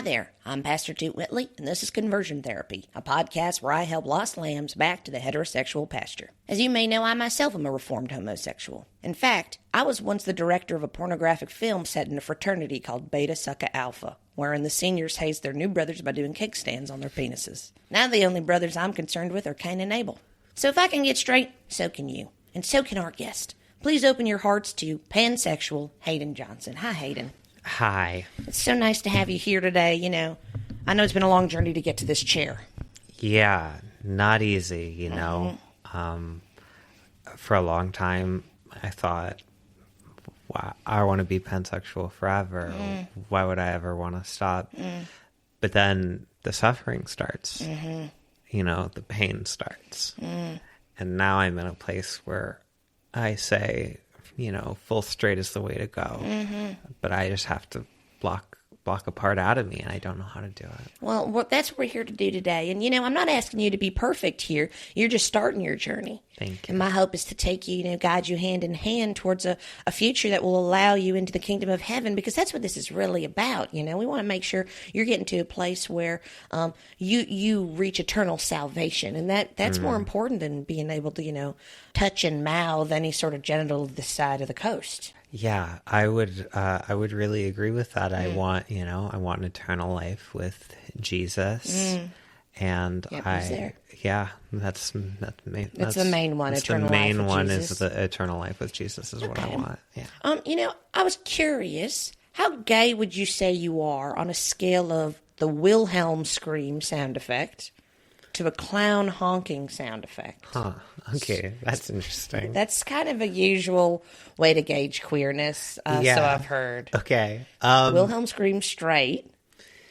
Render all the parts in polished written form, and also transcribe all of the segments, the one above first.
there, I'm Pastor Toot Whitley, and this is Conversion Therapy, a podcast where I help lost lambs back to the heterosexual pasture. As you may know, I myself am a reformed homosexual. In fact, I was once the director of a pornographic film set in a fraternity called Beta Succa Alpha, wherein the seniors hazed their new brothers by doing cake stands on their penises. Now the only brothers I'm concerned with are Cain and Abel. So if I can get straight, so can you, and so can our guest. Please open your hearts to pansexual Hayden Johnson. Hi, Hayden. Hi. It's so nice to have you here today. You know, I know it's been a long journey to get to this chair. Yeah, not easy, you know. For a long time, I thought, wow, I want to be pansexual forever. Why would I ever want to stop? But then the suffering starts. You know, the pain starts. And now I'm in a place where I say, you know, full straight is the way to go. But I just have to block a part out of me, and I don't know how to do it. Well, that's what we're here to do today. And, you know, I'm not asking you to be perfect here. You're just starting your journey. Thank you. And my hope is to take you, guide you hand in hand towards a future that will allow you into the kingdom of heaven, because that's what this is really about. You know, we want to make sure you're getting to a place where you reach eternal salvation. And that's more important than being able to, you know, touch and mouth any sort of genital this side of the coast. Yeah, I would really agree with that. I want an eternal life with Jesus. And who's there? That's the main. That's the main one. Eternal life with Jesus. Is the eternal life with Jesus is what I want. Yeah. You know, I was curious. How gay would you say you are on a scale of the Wilhelm scream sound effect to a clown honking sound effect? Huh. Okay, that's interesting. That's kind of a usual way to gauge queerness. So I've heard. Okay. Wilhelm scream straight.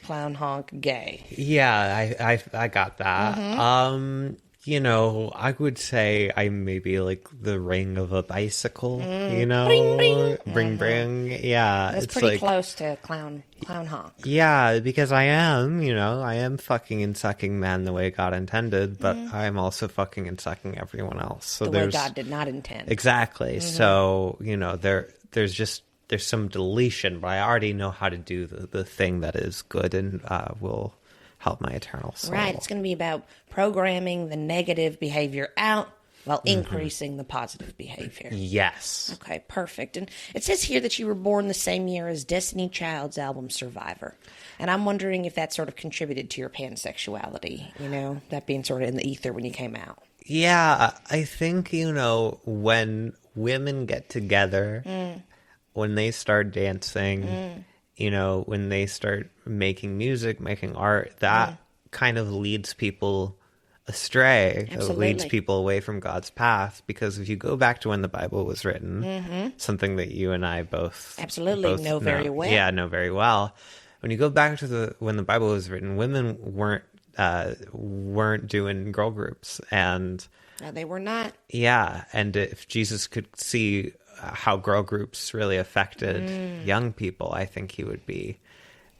Clown honk gay. Yeah, I got that. You know, I would say I maybe like the ring of a bicycle, you know? Bring. Bring. Yeah. That's pretty like, close to clown honk. Yeah, because I am fucking and sucking man the way God intended, but I'm also fucking and sucking everyone else. So the way God did not intend. Exactly. So, you know, there's some deletion, but I already know how to do the thing that is good and will help my eternal soul. Right. It's going to be about programming the negative behavior out while increasing the positive behavior. Yes. Okay, perfect. And it says here that you were born the same year as Destiny Child's album Survivor. And I'm wondering if that sort of contributed to your pansexuality, you know, that being sort of in the ether when you came out. Yeah, I think, you know, when women get together, when they start dancing, you know, when they start making music, making art, that kind of leads people astray. Absolutely. It leads people away from God's path. Because if you go back to when the Bible was written, something that you and I both know very well. Yeah, know very well. When you go back to when the Bible was written, women weren't doing girl groups, and no, they were not. Yeah, and if Jesus could see how girl groups really affected young people, I think he would be,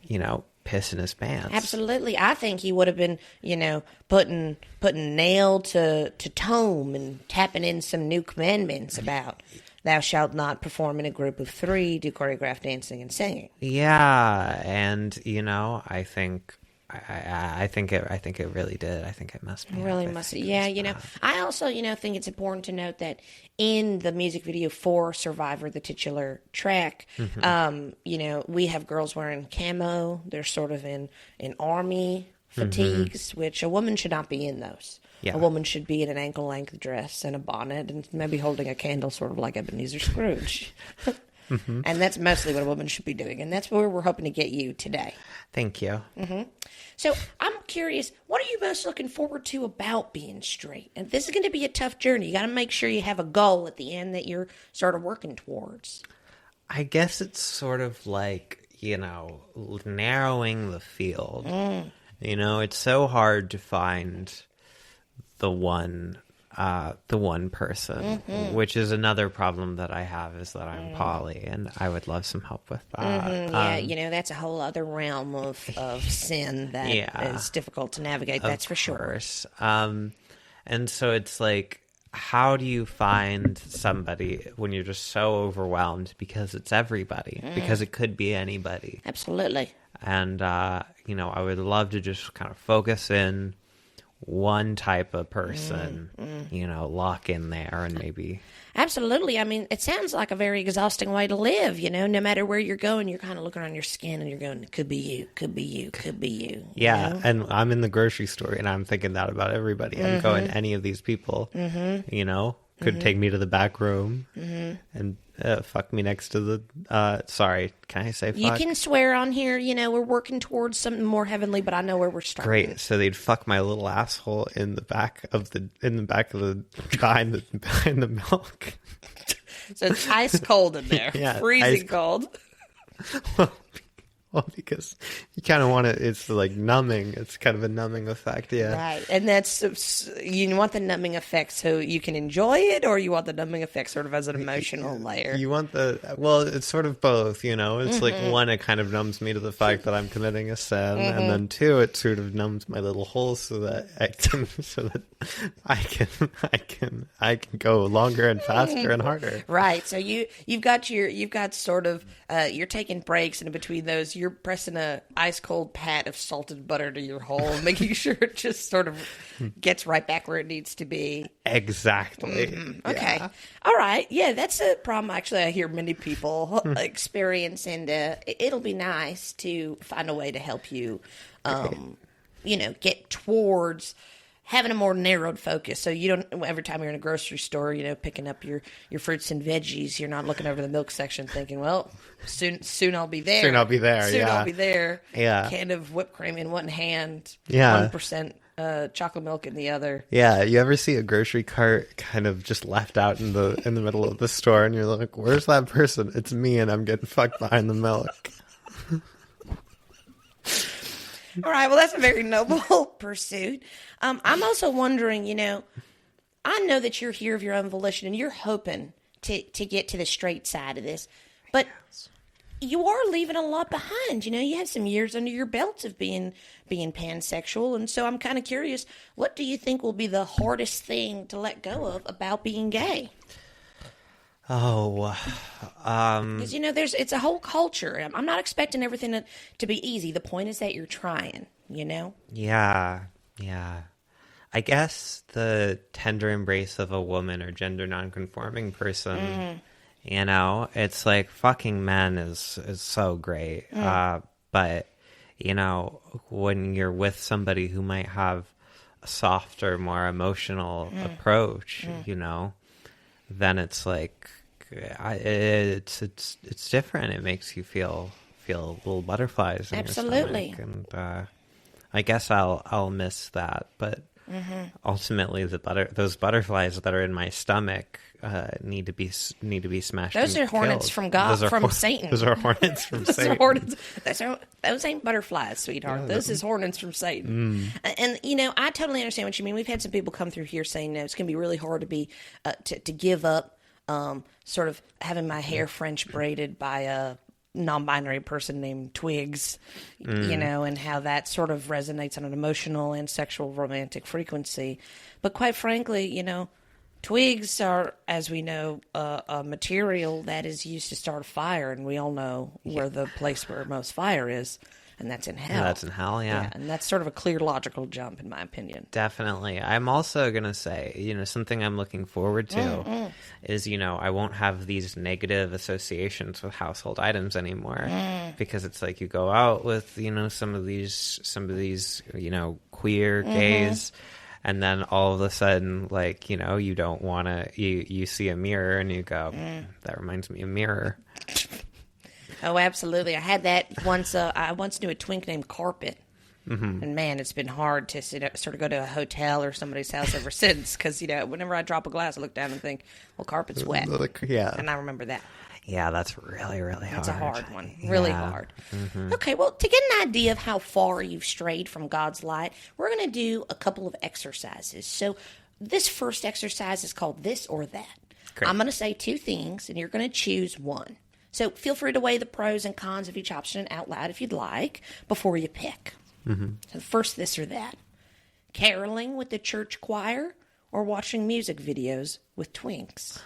you know, pissing his pants. Absolutely. I think he would have been, you know, putting nail to tome and tapping in some new commandments about thou shalt not perform in a group of 3, do choreographed dancing and singing. Yeah, and, you know, I think it really did. I think it must be. Really must. Yeah, you know, I also, you know, think it's important to note that in the music video for Survivor, the titular track, you know, we have girls wearing camo. They're sort of in army fatigues, which a woman should not be in those. Yeah. A woman should be in an ankle-length dress and a bonnet and maybe holding a candle, sort of like Ebenezer Scrooge. And that's mostly what a woman should be doing. And that's where we're hoping to get you today. Thank you. So I'm curious, what are you most looking forward to about being straight? And this is going to be a tough journey. You got to make sure you have a goal at the end that you're sort of working towards. I guess it's sort of like, you know, narrowing the field. You know, it's so hard to find the one person, which is another problem that I have, is that I'm poly, and I would love some help with that. Yeah, you know, that's a whole other realm of sin that is difficult to navigate, that's for sure. And so it's like, how do you find somebody when you're just so overwhelmed, because it's everybody, because it could be anybody. Absolutely. And, you know, I would love to just kind of focus in one type of person, you know, lock in there and maybe. Absolutely. I mean, it sounds like a very exhausting way to live, you know, no matter where you're going, you're kind of looking on your skin and you're going, it could be you, could be you, could be you. Yeah. Know? And I'm in the grocery store and I'm thinking that about everybody. I'm going, any of these people, you know, could take me to the back room and fuck me next to the, sorry, can I say fuck? You can swear on here, you know, we're working towards something more heavenly, but I know where we're starting. Great. So they'd fuck my little asshole in the back of the behind the milk. So it's ice cold in there. Yeah, freezing cold. Well, because you kind of want it. It's like numbing. It's kind of a numbing effect. Yeah. Right. And that's, you want the numbing effect so you can enjoy it, or you want the numbing effect sort of as an emotional layer? You want well, it's sort of both, you know. It's like one, it kind of numbs me to the fact that I'm committing a sin, and then two, it sort of numbs my little hole so that I can go longer and faster and harder. Right. So you've got sort of you're taking breaks, and in between those you're pressing a ice cold pat of salted butter to your hole, making sure it just sort of gets right back where it needs to be. Exactly. Okay. Yeah. All right. Yeah, that's a problem actually I hear many people experience, and it'll be nice to find a way to help you you know, get towards having a more narrowed focus. So you don't, every time you're in a grocery store, you know, picking up your fruits and veggies, you're not looking over the milk section thinking, well, soon I'll be there. Soon I'll be there. Soon yeah. I'll be there. Yeah. Can of whipped cream in one hand. Yeah. 1% chocolate milk in the other. Yeah. You ever see a grocery cart kind of just left out in the middle of the store, and you're like, where's that person? It's me, and I'm getting fucked behind the milk. All right, well, that's a very noble pursuit. I'm also wondering, you know, I know that you're here of your own volition and you're hoping to get to the straight side of this, but you are leaving a lot behind. You know, you have some years under your belt of being pansexual, and so I'm kind of curious, what do you think will be the hardest thing to let go of about being gay? Oh, because you know, it's a whole culture. I'm not expecting everything to be easy. The point is that you're trying. You know. Yeah. I guess the tender embrace of a woman or gender nonconforming person. You know, it's like fucking men is so great. But you know, when you're with somebody who might have a softer, more emotional approach, you know, then it's like it's different. It makes you feel little butterflies in Absolutely. your stomach, and I guess I'll miss that. But ultimately, those butterflies that are in my stomach need to be smashed. Those are hornets from God, from Satan. Those are hornets from Satan. Those ain't butterflies, sweetheart. Yeah, those is hornets from Satan. And you know, I totally understand what you mean. We've had some people come through here saying, "No, it's going to be really hard to be to give up." Sort of having my hair French braided by a non-binary person named Twigs, you know, and how that sort of resonates on an emotional and sexual romantic frequency. But quite frankly, you know, twigs are, as we know, a material that is used to start a fire, and we all know where the place where most fire is. And that's in hell. That's in hell, yeah. And that's sort of a clear logical jump, in my opinion. Definitely. I'm also going to say, you know, something I'm looking forward to is, you know, I won't have these negative associations with household items anymore. Because it's like you go out with, you know, some of these, you know, queer gays, and then all of a sudden, like, you know, you don't want to, you see a mirror and you go, that reminds me of mirror. Oh, absolutely. I had that once. I once knew a twink named Carpet. And man, it's been hard to sort of go to a hotel or somebody's house ever since. Because, you know, whenever I drop a glass, I look down and think, well, Carpet's wet. Yeah. And I remember that. Yeah, that's really, really hard. That's a hard one. Really hard. Okay, well, to get an idea of how far you've strayed from God's light, we're going to do a couple of exercises. So this first exercise is called This or That. Great. I'm going to say two things, and you're going to choose one. So feel free to weigh the pros and cons of each option out loud if you'd like before you pick. So first, this or that. Caroling with the church choir or watching music videos with twinks?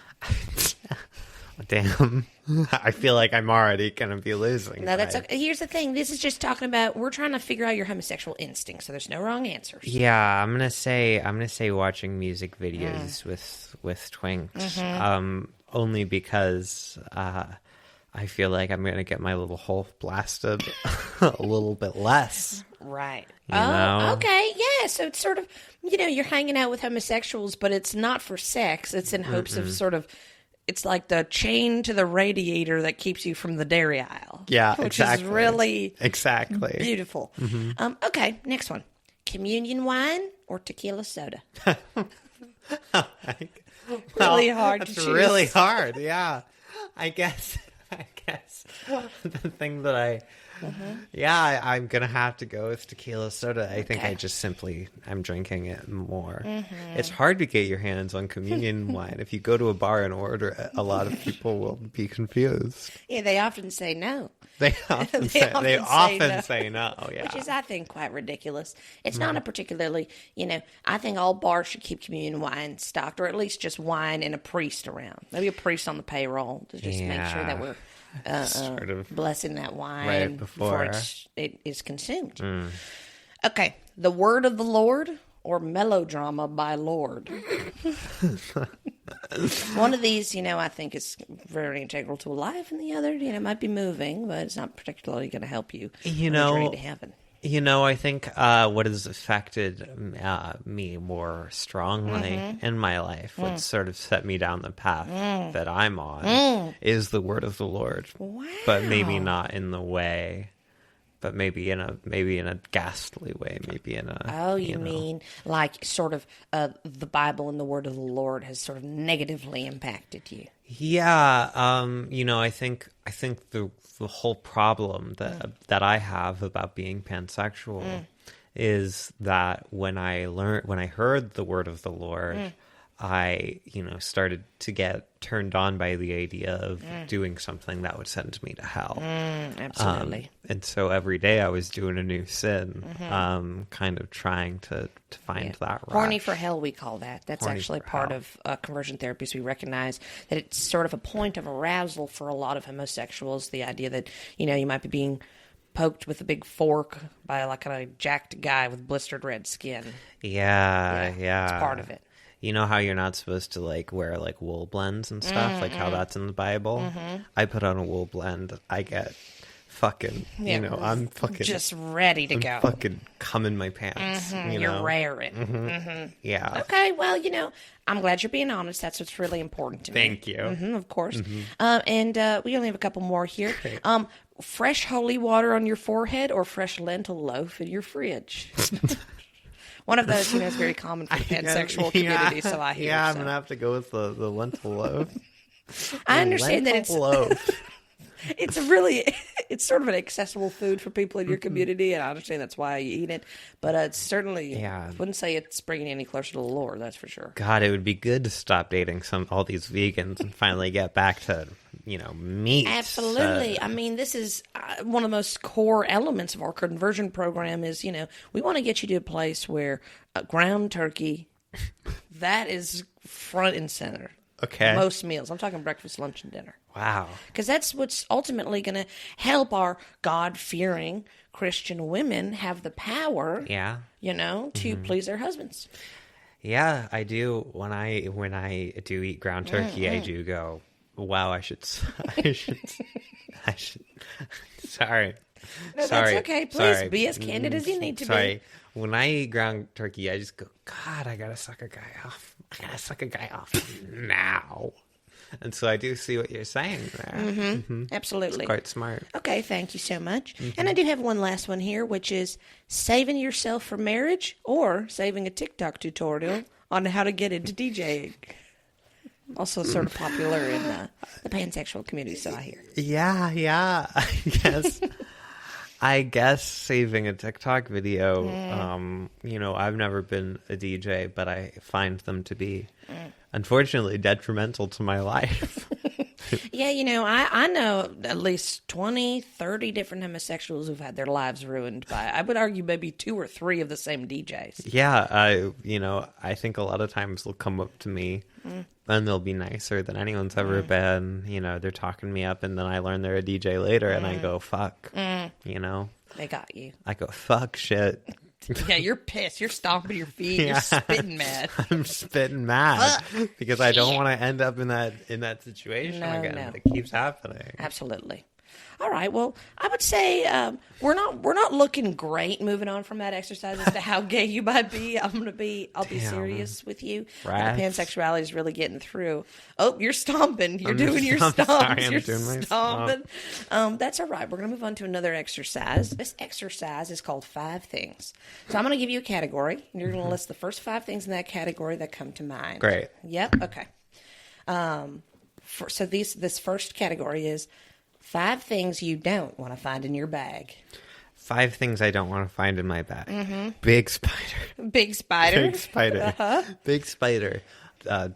Damn. I feel like I'm already going to be losing. No, that's okay. Here's the thing. This is just talking about, we're trying to figure out your homosexual instinct, so there's no wrong answers. Yeah, I'm gonna say watching music videos with twinks. Only because I feel like I'm gonna get my little hole blasted a little bit less. Right. You know? Okay. Yeah. So it's sort of, you're hanging out with homosexuals, but it's not for sex. It's in hopes of sort of, it's like the chain to the radiator that keeps you from the dairy aisle. Yeah, which exactly. is really beautiful. Beautiful. Okay, next one. Communion wine or tequila soda? Really hard to choose. It's really hard, yeah. I guess the thing that I'm gonna have to go with tequila soda. I think I'm drinking it more. It's hard to get your hands on communion wine. If you go to a bar and order it, a lot of people will be confused. Yeah, they often say no. They often say no. Yeah. Which is, I think, quite ridiculous. It's not a particularly, I think all bars should keep communion wine stocked, or at least just wine and a priest around. Maybe a priest on the payroll to just make sure that we're sort of blessing that wine right before it is consumed. Okay, the word of the Lord or melodrama by Lord. One of these, I think is very integral to life, and the other, might be moving, but it's not particularly going to help you on the journey to heaven. I think what has affected me more strongly in my life, what sort of set me down the path that I'm on, is the word of the Lord. Wow. But maybe not in the way, but maybe in a ghastly way, maybe in a... Oh, you mean like sort of the Bible and the word of the Lord has sort of negatively impacted you? Yeah, I think the whole problem that I have about being pansexual is that when I heard the word of the Lord, I, started to get turned on by the idea of doing something that would send me to hell. Absolutely. And so every day I was doing a new sin, kind of trying to find that right. Horny for hell, we call that. That's Horny actually for part hell. of conversion therapy. So we recognize that it's sort of a point of arousal for a lot of homosexuals. The idea that, you might be being poked with a big fork by like a jacked guy with blistered red skin. Yeah. It's part of it. You know how you're not supposed to wear wool blends and stuff, like how that's in the Bible? I put on a wool blend, I get fucking, I'm fucking... just ready to go. Fucking cum in my pants, You're raring. Yeah. Okay, well, I'm glad you're being honest. That's what's really important to me. Thank you. Of course. And we only have a couple more here. Fresh holy water on your forehead or fresh lentil loaf in your fridge? One of those, is very common for the pansexual community, so I hear. Yeah, I'm going to have to go with the lentil loaf. I understand that it's... loaf. It's sort of an accessible food for people in your community, and I understand that's why you eat it. But it's certainly, I wouldn't say it's bringing you any closer to the Lord, that's for sure. God, it would be good to stop dating all these vegans and finally get back to, meat. Absolutely. I mean, this is one of the most core elements of our conversion program is, we want to get you to a place where ground turkey, that is front and center. Okay. Most meals. I'm talking breakfast, lunch, and dinner. Wow. Because that's what's ultimately going to help our God-fearing Christian women have the power, to please their husbands. Yeah, I do. When I do eat ground turkey, I do go, wow, I should. Sorry. No, that's okay. Please be as candid as you need to be. When I eat ground turkey, I just go, God, I gotta suck a guy off. Now. And so I do see what you're saying there. Absolutely. It's quite smart. Okay, thank you so much. And I do have one last one here, which is saving yourself for marriage or saving a TikTok tutorial on how to get into DJing. Also sort of popular in the pansexual community, so I hear. Yeah, I guess saving a TikTok video, I've never been a DJ, but I find them to be, unfortunately, detrimental to my life. Yeah, I know at least 20, 30 different homosexuals who've had their lives ruined by, I would argue, maybe 2 or 3 of the same DJs. Yeah, I think a lot of times they'll come up to me and they'll be nicer than anyone's ever been. They're talking me up, and then I learn they're a DJ later, and I go, fuck, They got you. I go, fuck shit. Yeah, you're pissed. You're stomping your feet. Yeah. You're spitting mad. I'm spitting mad because I don't want to end up in that situation again. No. It keeps happening. Absolutely. All right. Well, I would say we're not looking great moving on from that exercise as to how gay you might be. I'll be serious with you. The pansexuality is really getting through. Oh, you're stomping. You're doing your stomps. Sorry, you're doing my stomping. That's all right. We're going to move on to another exercise. This exercise is called 5 things. So I'm going to give you a category. And you're going to list the first 5 things in that category that come to mind. Great. Yep. Okay. So this first category is 5 things you don't want to find in your bag. 5 things I don't want to find in my bag. Big spider. Big spider. Big spider. Uh-huh. Big spider.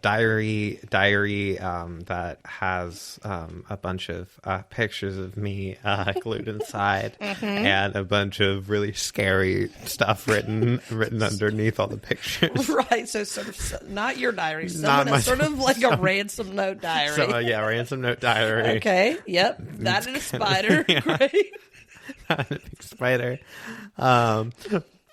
Diary that has a bunch of pictures of me glued inside, and a bunch of really scary stuff written underneath all the pictures. Right, so sort of not your diary, sort of like a ransom note diary. So, ransom note diary. Okay, yep, that and a spider. Great. A big spider.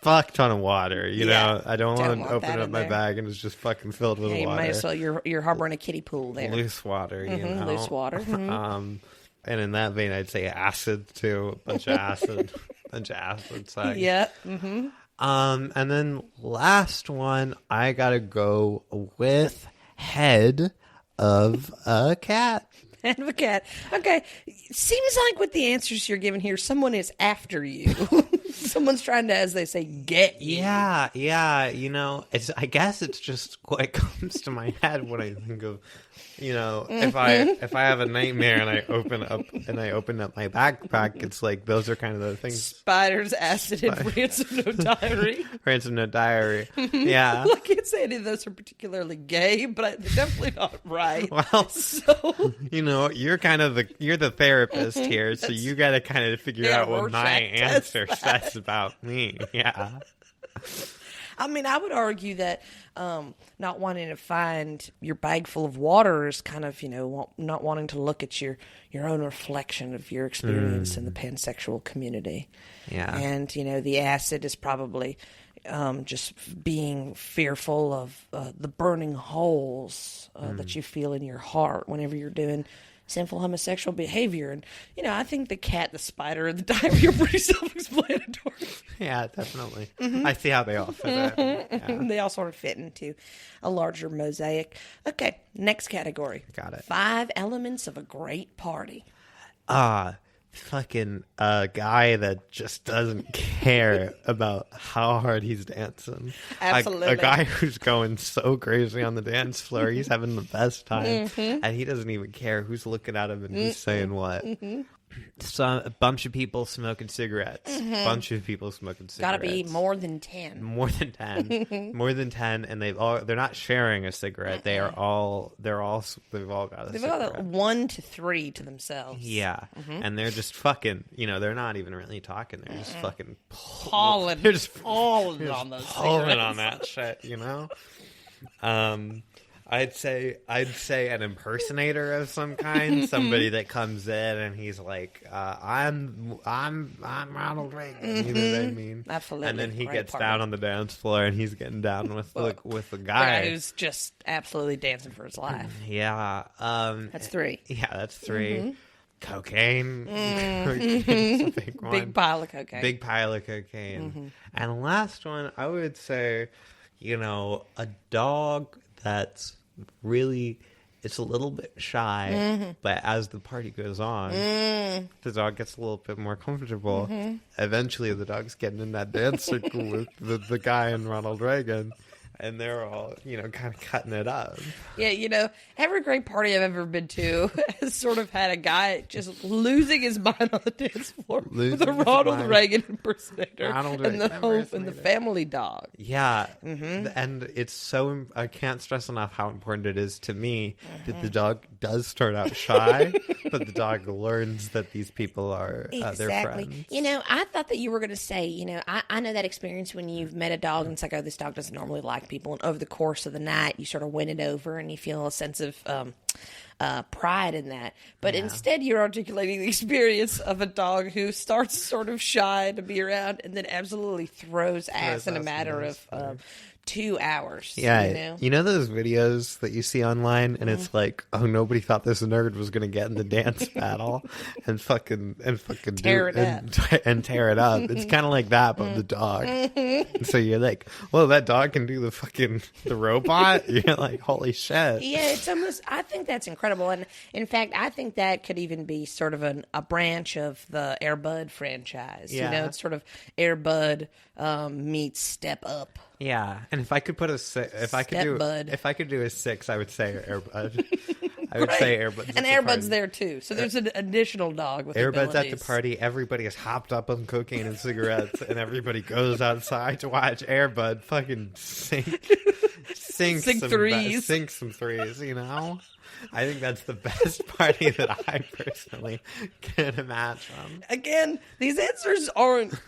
Fuck ton of water, you know. I don't want to open up my bag and it's just fucking filled with water. You might as well. You're harboring a kiddie pool there. Loose water, you know. Loose water. And in that vein, I'd say acid too. A bunch of acid, sex. Yeah. And then last one, I gotta go with head of a cat. Head of a cat. Okay. Seems like with the answers you're giving here, someone is after you. Someone's trying to, as they say, get you. Yeah. I guess it's just what comes to my head when I think of, if I have a nightmare and I open up my backpack, it's like those are kind of the things. Spiders, acid, and ransom note diary. Ransom note diary. Yeah. Well, I can't say any of those are particularly gay, but they're definitely not right. Well, so you're the therapist here, so you got to kind of figure out what my answer says about me. Yeah. I mean, I would argue that not wanting to find your bag full of water is kind of, not wanting to look at your own reflection of your experience in the pansexual community. Yeah. And, the acid is probably just being fearful of the burning holes that you feel in your heart whenever you're doing sinful homosexual behavior. And, I think the cat, the spider, and the diary are pretty self-explanatory. Yeah, definitely. I see how they all fit in. Yeah. They all sort of fit into a larger mosaic. Okay, next category. Got it. 5 elements of a great party. Fucking a guy that just doesn't care about how hard he's dancing. Absolutely. A guy who's going so crazy on the dance floor. He's having the best time. And he doesn't even care who's looking at him and who's saying what. A bunch of people smoking cigarettes. Gotta be more than 10. More than 10, and they're not sharing a cigarette. They've all got a cigarette. They've got 1 to 3 to themselves. Yeah. And they're just fucking, they're not even really talking. They're just fucking pulling. They're just pulling on those pulling on that shit, I'd say an impersonator of some kind, somebody that comes in and he's like, I'm Ronald Reagan. You know what I mean? Absolutely. And then he gets down on the dance floor and he's getting down with the guy who's just absolutely dancing for his life. Yeah. That's 3. Yeah, that's 3. Cocaine. Cocaine's a big one. Big pile of cocaine. And the last one, I would say, a dog that's really, it's a little bit shy, but as the party goes on, the dog gets a little bit more comfortable. Eventually, the dog's getting in that dance circle with the guy and Ronald Reagan, and they're all, kind of cutting it up. Yeah, every great party I've ever been to has sort of had a guy just losing his mind on the dance floor with a Ronald Reagan impersonator and the family dog. Yeah, and it's so, I can't stress enough how important it is to me that the dog does start out shy, but the dog learns that these people are their friends. I thought that you were going to say, I know that experience when you've met a dog and it's like, oh, this dog doesn't normally like people. And over the course of the night, you sort of win it over and you feel a sense of pride in that. But instead, you're articulating the experience of a dog who starts sort of shy to be around and then absolutely throws ass in a matter of 2 hours. Yeah, those videos that you see online, and it's like, oh, nobody thought this nerd was going to get in the dance battle and fucking tear it up. And tear it up. It's kind of like that, but the dog. So you're like, well, that dog can do the robot. You're like, holy shit. Yeah, it's almost. I think that's incredible, and in fact, I think that could even be sort of a branch of the Air Bud franchise. Yeah. It's sort of Air Bud meets Step Up. Yeah, and if I could put if I could do a 6, I would say Air Bud. I would say Air Bud. And Air Bud's there too, so there's an additional dog with Air abilities. Bud's at the party. Everybody is hopped up on cocaine and cigarettes, and everybody goes outside to watch Air Bud fucking sink some threes. I think that's the best party that I personally can imagine. Again, these answers aren't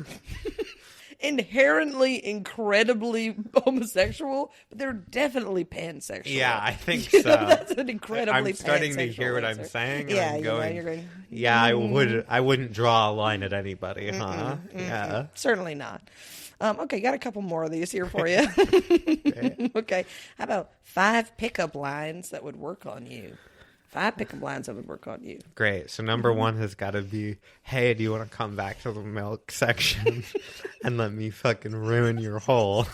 inherently incredibly homosexual, but they're definitely pansexual. Yeah, I think so. That's an incredibly I'm starting pansexual to hear what answer. I'm saying. Yeah, and you're going. Yeah, I wouldn't draw a line at anybody, huh? Yeah, certainly not. Okay, got a couple more of these here for you. Okay, how about 5 pickup lines that would work on you? 5 pickup lines that would work on you. Great. So number 1 has got to be, hey, do you want to come back to the milk section and let me fucking ruin your hole?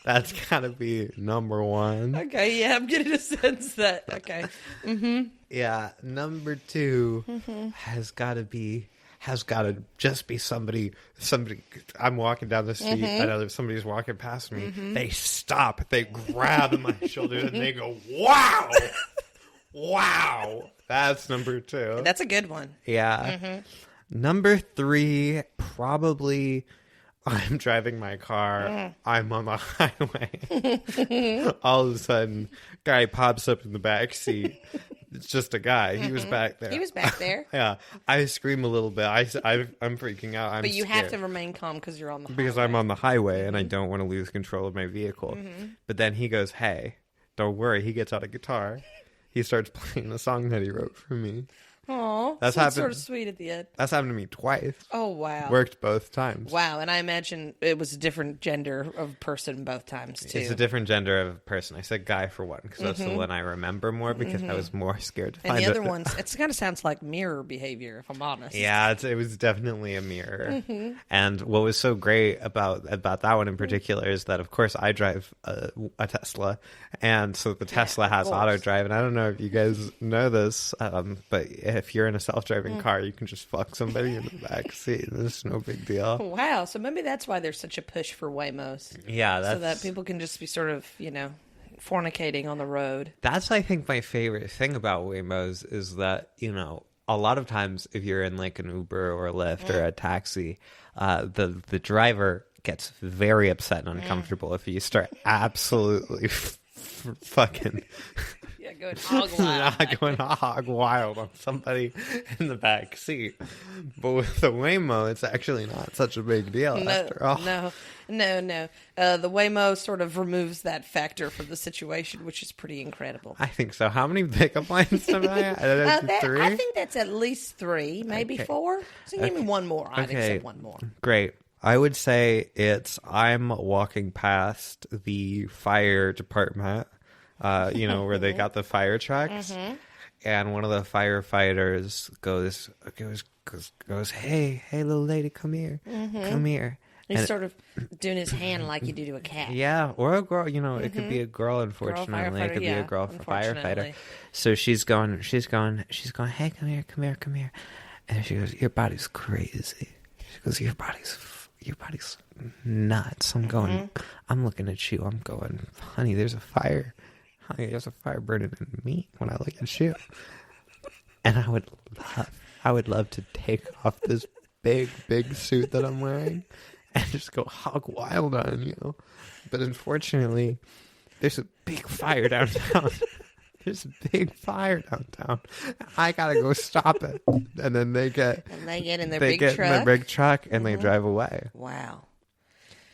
That's got to be number 1. Okay, yeah, I'm getting a sense that, okay. Yeah, number 2 has got to just be somebody, I'm walking down the street, I know that somebody's walking past me, they stop, they grab my shoulder, and they go, wow! Wow. That's number 2. That's a good one. Yeah. Number 3, probably I'm driving my car. I'm on the highway. All of a sudden, guy pops up in the back seat. It's just a guy. He was back there. Yeah. I scream a little bit. I'm freaking out. But you scared. have to remain calm because you're on the highway. Because I'm on the highway and I don't want to lose control of my vehicle. But then he goes, hey, don't worry. He gets out a guitar. He starts playing the song that he wrote for me. Aw, that's sort of sweet at the end. That's happened to me twice. Oh, wow. Worked both times. Wow, and I imagine it was a different gender of person both times, too. It's a different gender of person. I said guy for one, because that's the one I remember more, because I was more scared to find it. And the other ones, it kind of sounds like mirror behavior, if I'm honest. Yeah, it was definitely a mirror. And what was so great about that one in particular is that, of course, I drive a Tesla, and so the Tesla has auto drive, and I don't know if you guys know this, but if you're in a self-driving car, you can just fuck somebody in the back seat. It's no big deal. Wow. So maybe that's why there's such a push for Waymos. Yeah. So that people can just be sort of, fornicating on the road. That's, I think, my favorite thing about Waymos is that, a lot of times if you're in like an Uber or a Lyft or a taxi, the driver gets very upset and uncomfortable if you start absolutely fucking... Going hog wild. Going hog wild on somebody in the back seat. But with the Waymo, it's actually not such a big deal after all. No. The Waymo sort of removes that factor from the situation, which is pretty incredible. I think so. How many pickup lines am I? 3? I think that's at least 3, maybe 4. So give me one more. I'd accept one more. Great. I would say I'm walking past the fire department. Where they got the fire trucks, and one of the firefighters goes, hey, little lady, come here, come here. He's sort of doing his hand like you do to a cat. Yeah, or a girl. It could be a girl. Unfortunately, it could be a girl firefighter. So she's going. Hey, come here. And she goes, your body's crazy. She goes, your body's your body's nuts. I'm looking at you. I'm going, honey, there's a fire. Honey, there's a fire burning in me when I look at you. And I would love to take off this big suit that I'm wearing and just go hog wild on you. But unfortunately, there's a big fire downtown. There's a big fire downtown. I gotta go stop it. And then they get in their big truck and they drive away. Wow.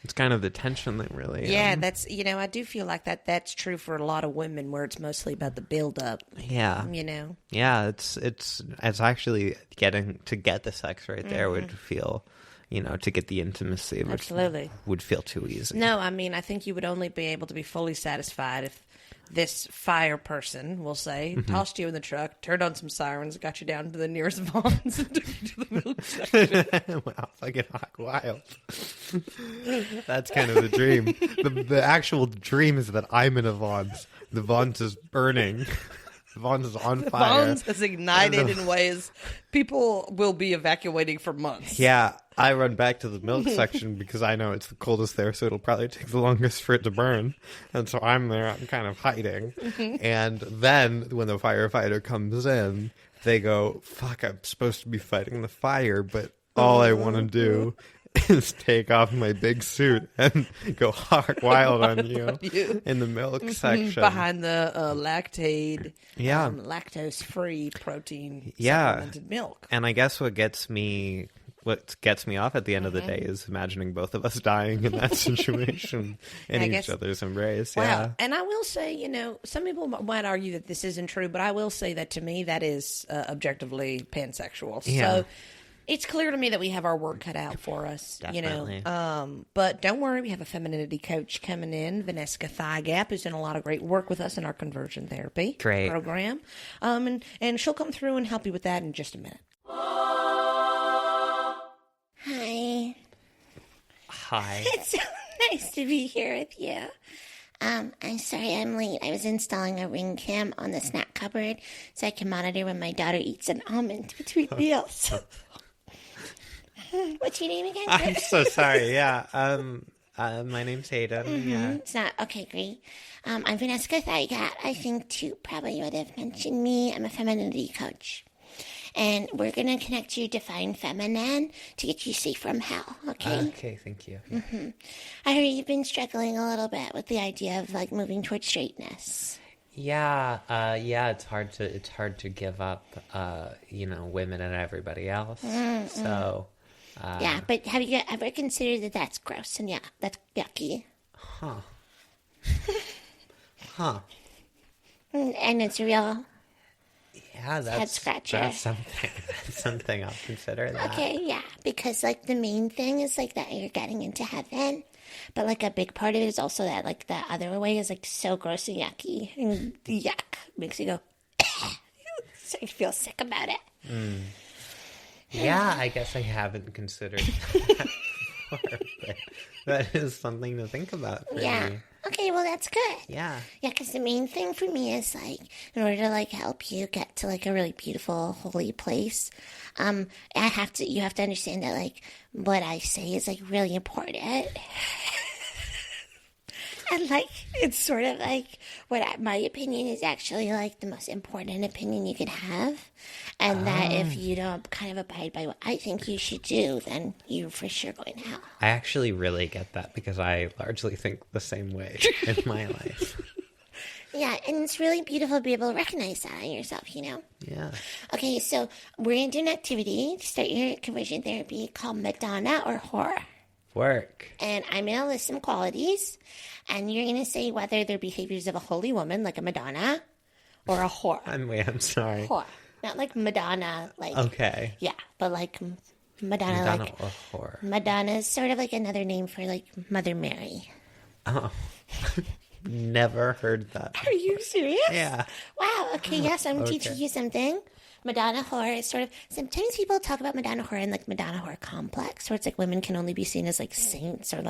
It's kind of the tension that really... Yeah, that's, I do feel like that's true for a lot of women where it's mostly about the build-up. Yeah. Yeah, it's actually getting to get the sex right there would feel, to get the intimacy, which absolutely would feel too easy. No, I mean, I think you would only be able to be fully satisfied if this fire person, we'll say, tossed you in the truck, turned on some sirens, got you down to the nearest Vons and took you to the milk section. Wow, fucking hog wild. That's kind of the dream. The actual dream is that I'm in a Vons. The Vons is burning. The Vons is on fire. Vons is ignited in ways people will be evacuating for months. Yeah, I run back to the milk section because I know it's the coldest there, so it'll probably take the longest for it to burn. And so I'm there, I'm kind of hiding. And then when the firefighter comes in, they go, fuck, I'm supposed to be fighting the fire, but all I want to do is take off my big suit and go hog wild on you in the milk section. Behind the lactate, yeah, lactose-free protein yeah. supplemented milk. And I guess what gets me off at the end of the day is imagining both of us dying in that situation in each other's embrace. Wow. Yeah. And I will say, some people might argue that this isn't true, but I will say that to me, that is objectively pansexual. Yeah. So it's clear to me that we have our work cut out for us, Definitely. But don't worry, we have a femininity coach coming in, Vanessica Thighgap, who's done a lot of great work with us in our conversion therapy program. And she'll come through and help you with that in just a minute. Hi. It's so nice to be here with you. I'm sorry I'm late. I was installing a ring cam on the snack cupboard so I can monitor when my daughter eats an almond between meals. What's your name again? I'm so sorry. Yeah. My name's Hayden. Yeah. It's not okay. Great. I'm Vanessica Thighgap. I think Toot probably would have mentioned me. I'm a femininity coach, and we're gonna connect you to Divine Feminine to get you safe from hell. Okay. Okay. Thank you. Mm-hmm. I heard you've been struggling a little bit with the idea of moving towards straightness. Yeah, it's hard to give up, women and everybody else. Mm-hmm. So, yeah, but have you ever considered that that's gross and that's yucky? Huh. And it's real. Yeah, that's something I'll consider that. Okay, yeah, because the main thing is that you're getting into heaven. But a big part of it is also that the other way is so gross and yucky, and yuck makes you go so you feel sick about it. Yeah, I guess I haven't considered that before, but that is something to think about for me. Okay, well that's good. Yeah, because the main thing for me is in order to help you get to a really beautiful holy place, you have to understand that what I say is really important. And it's sort of my opinion is actually the most important opinion you could have. And that if you don't kind of abide by what I think you should do, then you're for sure going to hell. I actually really get that because I largely think the same way in my life. Yeah, and it's really beautiful to be able to recognize that in yourself, Yeah. Okay, so we're going to do an activity to start your conversion therapy called Madonna or Whore. Work. And I'm going to list some qualities, and you're going to say whether they're behaviors of a holy woman, like a Madonna, or a whore. I'm sorry. Whore. Not Madonna, Okay. Yeah, but Madonna or whore. Madonna is sort of another name for Mother Mary. Oh. Never heard that. Are you serious? Yeah. Wow, okay, yes, I'm teaching you something. Madonna whore is sort of, sometimes people talk about Madonna whore in Madonna whore complex, where it's women can only be seen as saints or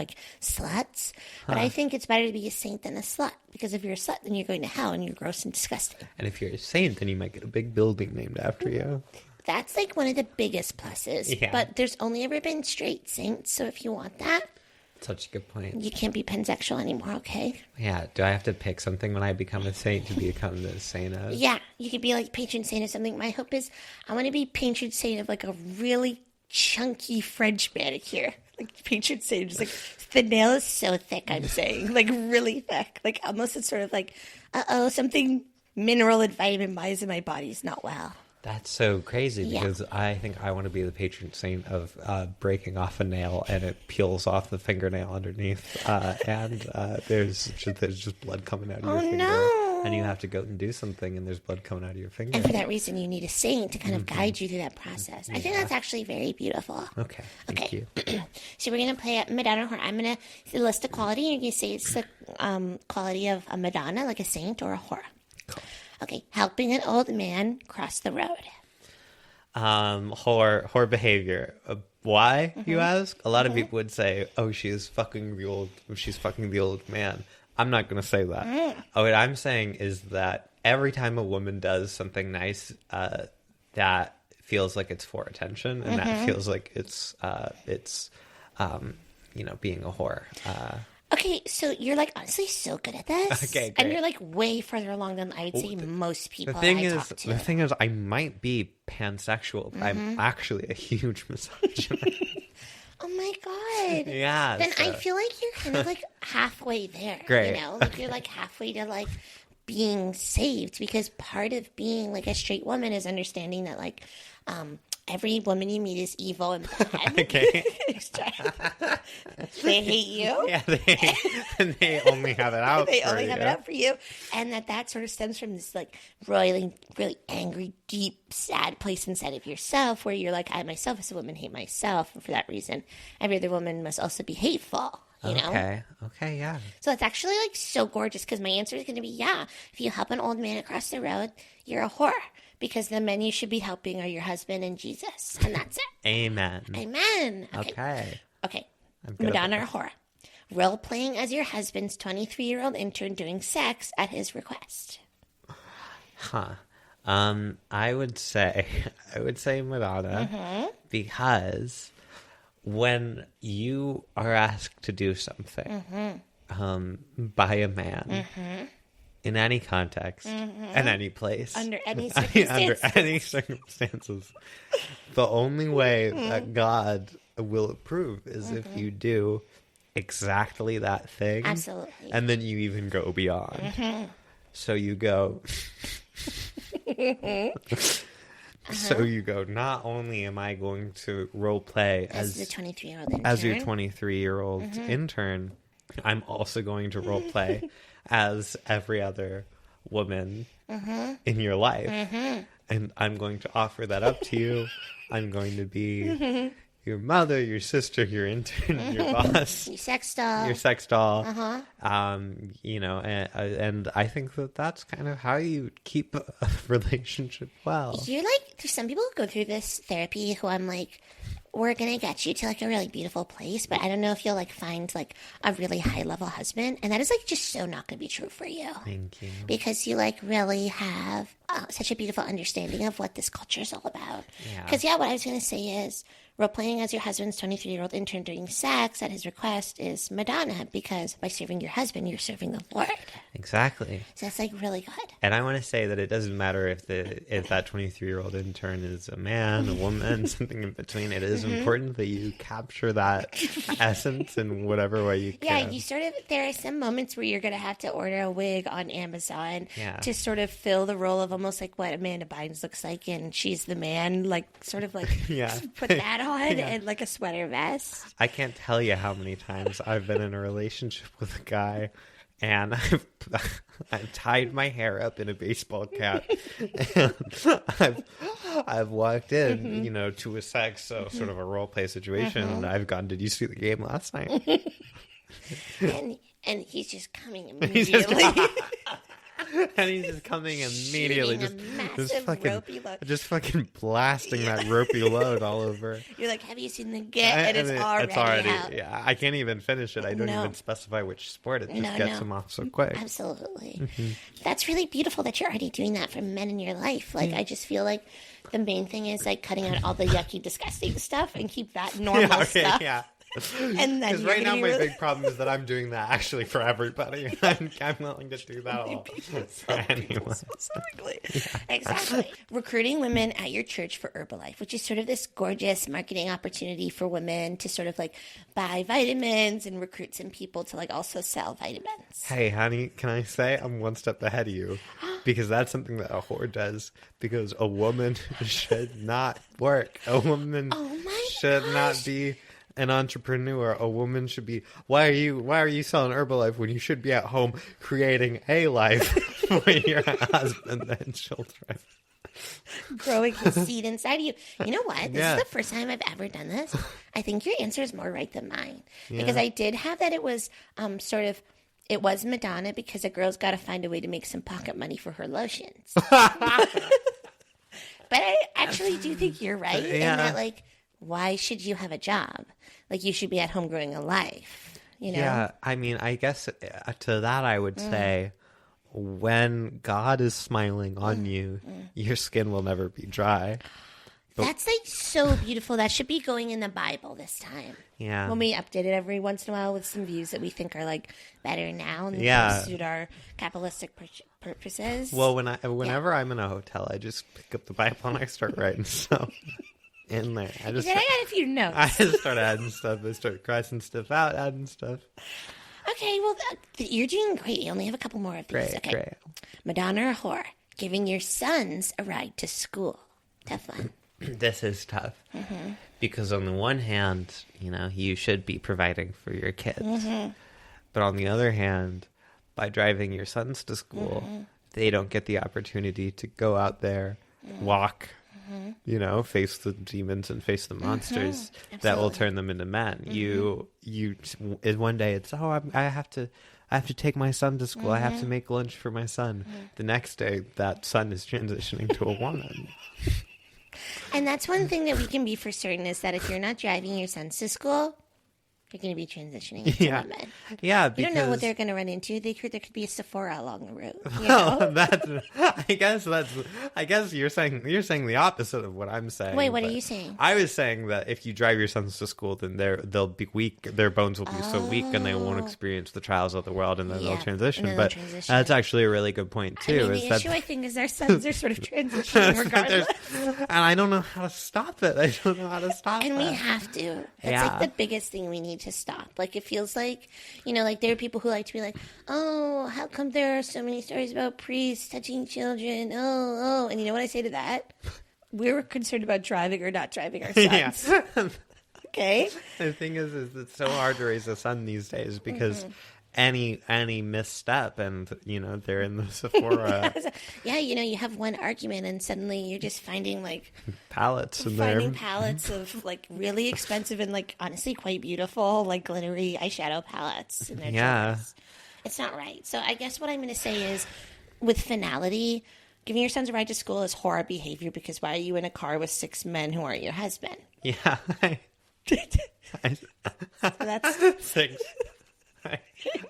sluts. But I think it's better to be a saint than a slut, because if you're a slut, then you're going to hell and you're gross and disgusting. And if you're a saint, then you might get a big building named after you. that's like one of the biggest pluses. Yeah. But there's only ever been straight saints, so if you want that, Such a good point. you can't be pansexual anymore, okay? Yeah. Do I have to pick something when I become a saint to become the saint of? Yeah, you could be like patron saint of something. My hope is I want to be patron saint of like a really chunky French manicure. Like patron saint, just like the nail is so thick, I'm saying. Like really thick. Like almost it's sort of like, something mineral and vitamin wise in my body is not well. That's so crazy because I think I want to be the patron saint of breaking off a nail and it peels off the fingernail underneath, and there's just blood coming out of your finger. No. And you have to go and do something, and there's blood coming out of your finger. And for that reason, you need a saint to kind of guide you through that process. I think that's actually very beautiful. Okay, thank you. So we're going to play Madonna or whore. I'm going to list a quality, and you say it's the quality of a Madonna, like a saint, or a whore. Cool. Okay, helping an old man cross the road. Whore behavior. Why, you ask? A lot of people would say, "Oh, she's fucking the old man." I'm not going to say that. What I'm saying is that every time a woman does something nice, that feels like it's for attention, and that feels like it's being a whore. Okay, so you're like honestly so good at this. Okay, great. And you're like way further along than I would say most people talk to. The thing is, I might be pansexual, but I'm actually a huge misogynist. Oh my god. Yeah. Then I feel like you're kind of like halfway there. Great. You know? Like you're like halfway to like being saved, because part of being like a straight woman is understanding that like every woman you meet is evil and bad. Okay. They hate you. Yeah, they only have it out. They only have it out for you, and that sort of stems from this like really, really angry, deep, sad place inside of yourself, where you're like, I myself as a woman hate myself, and for that reason, every other woman must also be hateful. You know? Okay, yeah. So it's actually like so gorgeous, because my answer is going to be if you help an old man across the road, you're a whore. Because the men you should be helping are your husband and Jesus. And that's it. Amen. Amen. Okay. Madonna or whore. Role playing as your husband's 23-year-old intern doing sex at his request. I would say Madonna, because when you are asked to do something by a man, in any context, in any place, under any circumstances, the only way that God will approve is if you do exactly that thing. Absolutely. And then you even go beyond. So you go... So you go, not only am I going to role play as the 23-year-old intern, as your 23-year-old intern, I'm also going to role play as every other woman in your life. And I'm going to offer that up to you. I'm going to be your mother, your sister, your intern, your boss, your sex doll, and I think that's kind of how you keep a relationship well. You're like, there's some people who go through this therapy who I'm like, we're gonna get you to like a really beautiful place, but I don't know if you'll like find like a really high level husband, and that is like just so not gonna be true for you. Thank you. Because you like really have such a beautiful understanding of what this culture is all about. Because what I was gonna say is, role playing as your husband's 23-year-old intern doing sex at his request is Madonna, because by serving your husband, you're serving the Lord. Exactly. So that's like really good. And I want to say that it doesn't matter if that 23-year-old intern is a man, a woman, something in between. It is important that you capture that essence in whatever way you can. Yeah, you sort of, there are some moments where you're going to have to order a wig on Amazon to sort of fill the role of almost like what Amanda Bynes looks like, and she's the man, like sort of like put that on and like a sweater vest. I can't tell you how many times I've been in a relationship with a guy and I've tied my hair up in a baseball cap and I've walked in, to a sex, so sort of a role play situation, and I've gone, "Did you see the game last night?" and he's just coming immediately. And he's just coming immediately, just fucking blasting that ropey load all over. You're like, have you seen the get? And it's already out. Yeah, I can't even finish it. I don't even specify which sport. It just gets him off so quick. Absolutely. That's really beautiful that you're already doing that for men in your life. Like, I just feel like the main thing is like cutting out all the yucky, disgusting stuff and keep that normal stuff. Yeah. And then right now my big problem is that I'm doing that actually for everybody. I'm willing to do that all for anyone. Specifically. Yeah. Exactly. Recruiting women at your church for Herbalife, which is sort of this gorgeous marketing opportunity for women to sort of like buy vitamins and recruit some people to like also sell vitamins. Hey, honey, can I say I'm one step ahead of you? Because that's something that a whore does. Because a woman should not work. A woman should not be an entrepreneur. A woman should be. Why are you selling Herbalife when you should be at home creating a life for your husband and children? Growing the seed inside of you. You know what? This is the first time I've ever done this. I think your answer is more right than mine. Because I did have that it was it was Madonna because a girl's got to find a way to make some pocket money for her lotions. But I actually do think you're right in that, like, why should you have a job? Like, you should be at home growing a life, you know? Yeah, I mean, I guess to that I would say, when God is smiling on you, your skin will never be dry. That's like so beautiful. That should be going in the Bible this time. Yeah. When we update it every once in a while with some views that we think are like better now and suit our capitalistic purposes. Well, whenever I'm in a hotel, I just pick up the Bible and I start writing stuff in there. I got a few notes. I just start adding stuff. I start crossing stuff out, adding stuff. Okay, well, you're doing great. You only have a couple more of these. Great. Madonna or whore, giving your sons a ride to school. Tough one. This is tough. Because on the one hand, you should be providing for your kids. But on the other hand, by driving your sons to school, they don't get the opportunity to go out there, walk, face the demons and face the monsters that will turn them into men. One day it's, I have to take my son to school. I have to make lunch for my son. The next day, that son is transitioning to a woman. And that's one thing that we can be for certain is that if you're not driving your sons to school, you're going to be transitioning into women. Yeah, because... You don't know what they're going to run into. There could be a Sephora along the road. You know? I guess you're saying the opposite of what I'm saying. Wait, what are you saying? I was saying that if you drive your sons to school, then they'll be weak. Their bones will be so weak, and they won't experience the trials of the world, and then they'll transition. But that's actually a really good point too. I mean, the issue I think is our sons are sort of transitioning regardless, and I don't know how to stop it. And we have to. That's like the biggest thing we need to stop. Like, it feels like, like there are people who like to be like, oh, how come there are so many stories about priests touching children? Oh. And you know what I say to that? We're concerned about driving or not driving our sons. Okay? The thing is it's so hard to raise a son these days because any misstep and they're in the Sephora. You have one argument and suddenly you're just finding like palettes palettes of like really expensive and like honestly quite beautiful like glittery eyeshadow palettes in their drawers. It's not right. So I guess what I'm going to say is, with finality, giving your sons a ride to school is horror behavior, because why are you in a car with 6 men who aren't your husband? Yeah. So that's 6.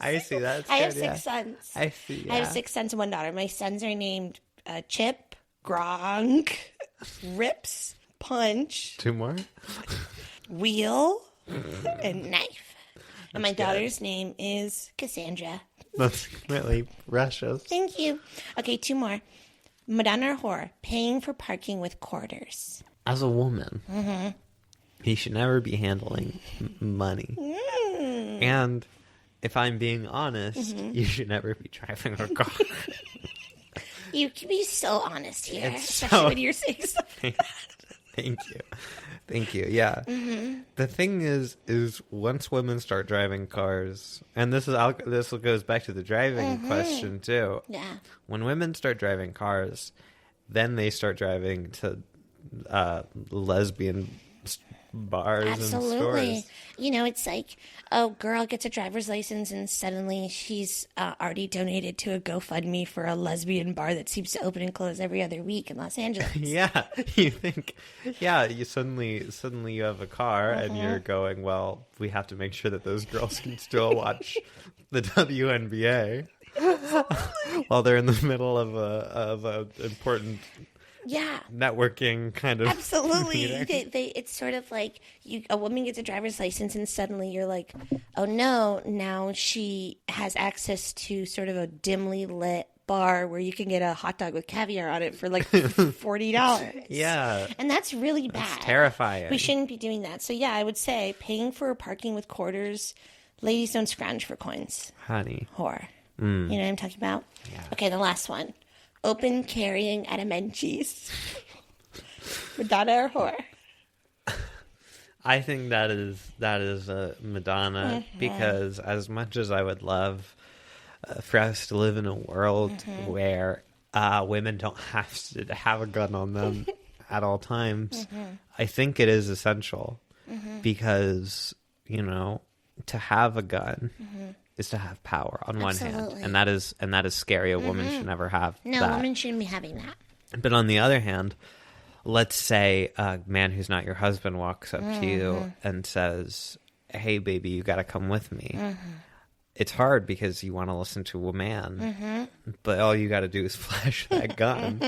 I see that. I have 6 sons. I see. Yeah. I have 6 sons and 1 daughter. My sons are named Chip, Gronk, Rips, Punch. 2 more? Wheel, and Knife. And my daughter's name is Cassandra. That's really precious. Thank you. Okay, 2 more. Madonna or whore, paying for parking with quarters. As a woman, you should never be handling money. And if I'm being honest, you should never be driving a car. You can be so honest here, especially when you're saying stuff like that. Thank you. Yeah. The thing is once women start driving cars, and this goes back to the driving question too. Yeah. When women start driving cars, then they start driving to lesbian bars Absolutely. and stores. You know, it's like, oh, girl gets a driver's license and suddenly she's already donated to a GoFundMe for a lesbian bar that seems to open and close every other week in Los Angeles. Yeah, you think, you suddenly you have a car and you're going, well, we have to make sure that those girls can still watch the WNBA while they're in the middle of a important networking kind of Absolutely. meeting. It's sort of like a woman gets a driver's license and suddenly you're like, oh no, now she has access to sort of a dimly lit bar where you can get a hot dog with caviar on it for like $40. Yeah. And that's really bad. That's terrifying. We shouldn't be doing that. So yeah, I would say paying for parking with quarters, ladies don't scrounge for coins. Honey. Whore. You know what I'm talking about? Yeah. Okay, the last one. Open carrying at a Menchie's. Madonna or whore? I think that is a Madonna because as much as I would love for us to live in a world where women don't have to have a gun on them at all times, I think it is essential because, you know, to have a gun is to have power on one hand, and that is scary. A woman should never have No, that. a woman shouldn't be having that. But on the other hand, let's say a man who's not your husband walks up to you and says, hey, baby, you got to come with me. It's hard because you want to listen to a man, but all you got to do is flash that gun.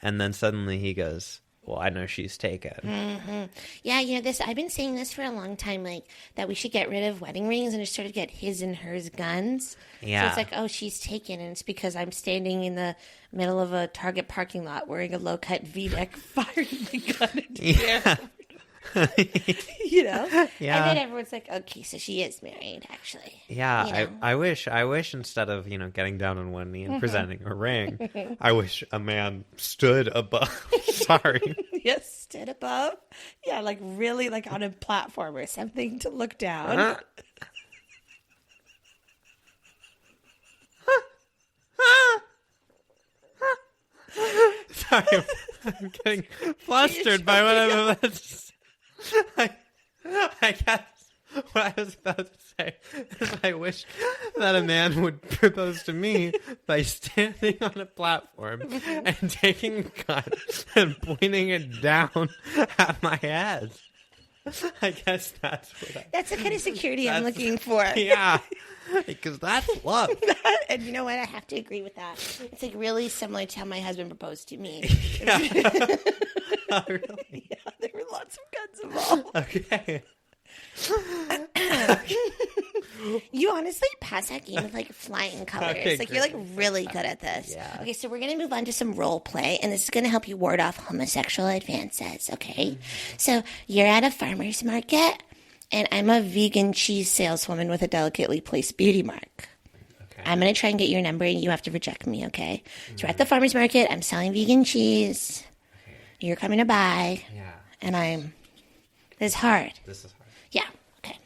And then suddenly he goes, well, I know she's taken. Yeah, you know, I've been saying this for a long time, like, that we should get rid of wedding rings and just sort of get his and hers guns. Yeah. So it's like, oh, she's taken, and it's because I'm standing in the middle of a Target parking lot wearing a low-cut V-neck firing my gun into the air. You know? Yeah. And then everyone's like, okay, so she is married, actually. Yeah, You know? I wish instead of, you know, getting down on one knee and presenting a ring, I wish a man stood above. Sorry. Yes, stood above. Yeah, like really like on a platform or something to look down. Sorry, I'm getting flustered by what I'm about to say. I guess what I was about to say is I wish that a man would propose to me by standing on a platform and taking a gun and pointing it down at my head. I guess that's what That's the kind of security I'm looking for. Yeah, because that's love. And you know what? I have to agree with that. It's like really similar to how my husband proposed to me. Oh, really? Yeah, there were lots of guns involved. Okay. You honestly pass that game with like flying colors. Okay, like you're like really good at this. Yeah. Okay, so we're gonna move on to some role play, and this is gonna help you ward off homosexual advances. Okay, so you're at a farmer's market, and I'm a vegan cheese saleswoman with a delicately placed beauty mark. Okay. I'm gonna try and get your number, and you have to reject me. Okay, so we're at the farmer's market. I'm selling vegan cheese. You're coming to buy. Yeah. And this is hard. This is hard. Yeah, okay.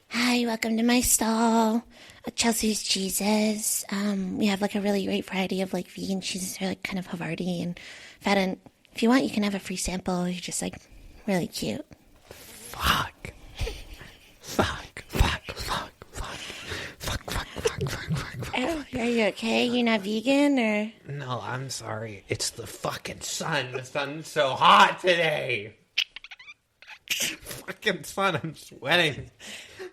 Hi, welcome to my stall. Chelsea's Cheeses. We have like a really great variety of like vegan cheeses. They're like kind of Havarti and fat. And if you want, you can have a free sample. You're just like really cute. Fuck. Are you okay? You're not vegan or? No, I'm sorry. It's the fucking sun. The sun's so hot today. Fucking sun. I'm sweating.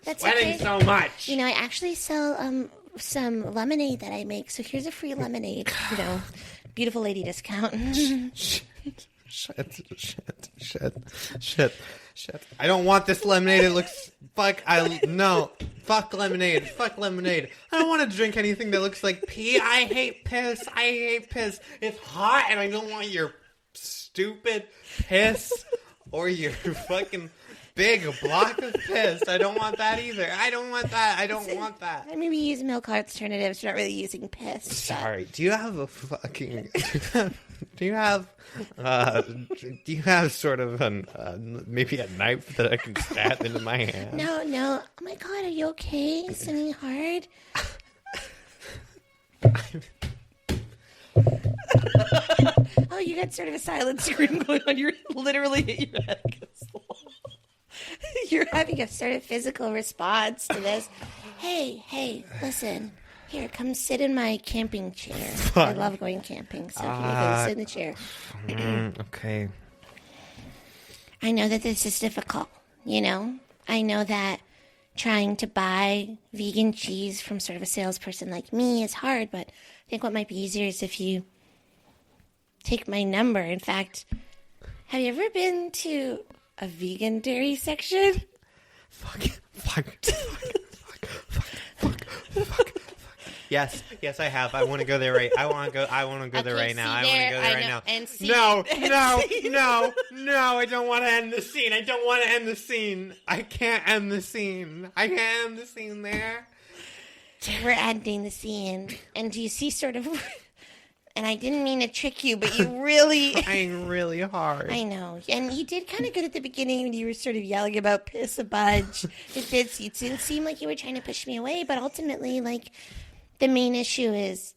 That's Sweating okay. so much. You know, I actually sell some lemonade that I make. So here's a free lemonade. You know, beautiful lady discount. Shit. I don't want this lemonade. It looks no. Fuck lemonade. Fuck lemonade. I don't want to drink anything that looks like pee. I hate piss. It's hot and I don't want your stupid piss or your fucking big block of piss. I don't want that either. I don't want that. I maybe use milk alternatives. You're not really using piss. Sorry. Do you have a fucking? Do you have sort of maybe a knife that I can stab into my hand? No. Oh my God, are you okay? Something hard? Oh, you got sort of a silent scream going on. You literally hit your head against You're having a sort of physical response to this. Hey, listen. Here, come sit in my camping chair. I love going camping, so here you go, sit in the chair. Okay. I know that this is difficult, you know? I know that trying to buy vegan cheese from sort of a salesperson like me is hard, but I think what might be easier is if you take my number. In fact, have you ever been to a vegan dairy section? Fuck. Yes, I have. I want to go there right. I want to go there right now. I want to go there right now. And see, no. I don't want to end the scene. I can't end the scene there. We're ending the scene. And do you see sort of... And I didn't mean to trick you, but you really... Trying really hard. I know. And you did kind of good at the beginning when you were sort of yelling about piss a bunch. It didn't seem like you were trying to push me away, but ultimately, like... The main issue is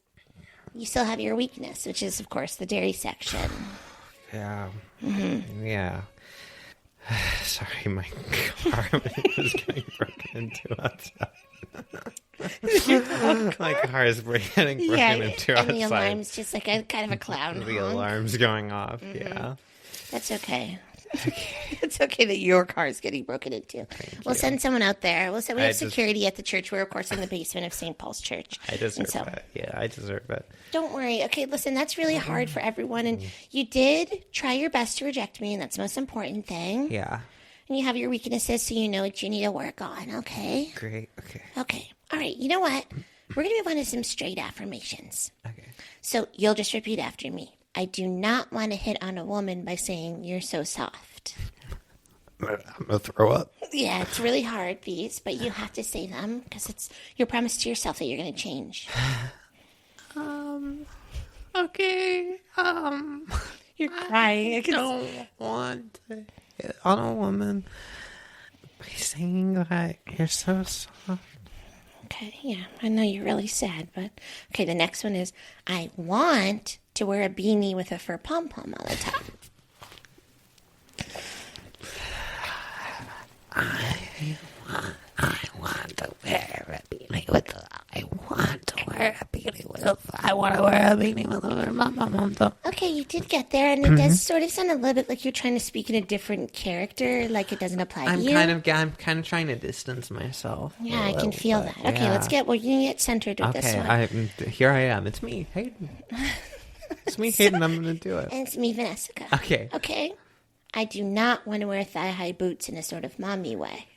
you still have your weakness, which is, of course, the dairy section. Yeah. Mm-hmm. Yeah. Sorry, my car was getting broken into outside. My car is getting broken into outside. And the alarm's just like a kind of a clown. The alarm's going off, yeah. That's okay. It's okay that your car is getting broken into. We'll send someone out there. We have security at the church. We're, of course, in the basement of St. Paul's Church. I deserve that. Yeah, I deserve that. Don't worry. Okay, listen, that's really hard for everyone. And you did try your best to reject me, and that's the most important thing. Yeah. And you have your weaknesses, so you know what you need to work on, okay? Great, Okay. All right, you know what? We're going to move on to some straight affirmations. Okay. So you'll just repeat after me. I do not want to hit on a woman by saying, you're so soft. I'm going to throw up. Yeah, it's really hard, these, but you have to say them because it's your promise to yourself that you're going to change. Okay. You're crying. I don't want to hit on a woman by saying that you're so soft. Okay, yeah, I know you're really sad, but... Okay, the next one is, I want to wear a beanie with a fur pom-pom on the top. I want to wear a beanie with a Okay, you did get there, and it does sort of sound a little bit like you're trying to speak in a different character, like it doesn't apply to you. I'm kind of trying to distance myself. Yeah, I can feel that. Okay, yeah. we're going to get centered with this one. Okay, here I am. It's me, Hayden. It's me, Hayden. I'm going to do it. And it's me, Vanessica. Okay. I do not want to wear thigh-high boots in a sort of mommy way.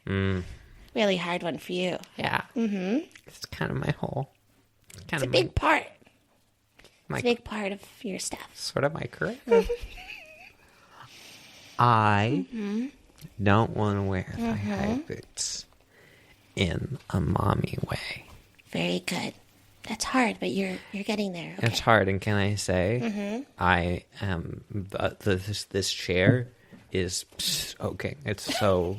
Really hard one for you. Yeah. Mm-hmm. It's kind of my whole... It's a big part. It's a big part of your stuff. Sort of my career. I don't want to wear thigh-high boots in a mommy way. Very good. That's hard, but you're getting there. Okay. It's hard, and can I say, I am this chair is okay. It's so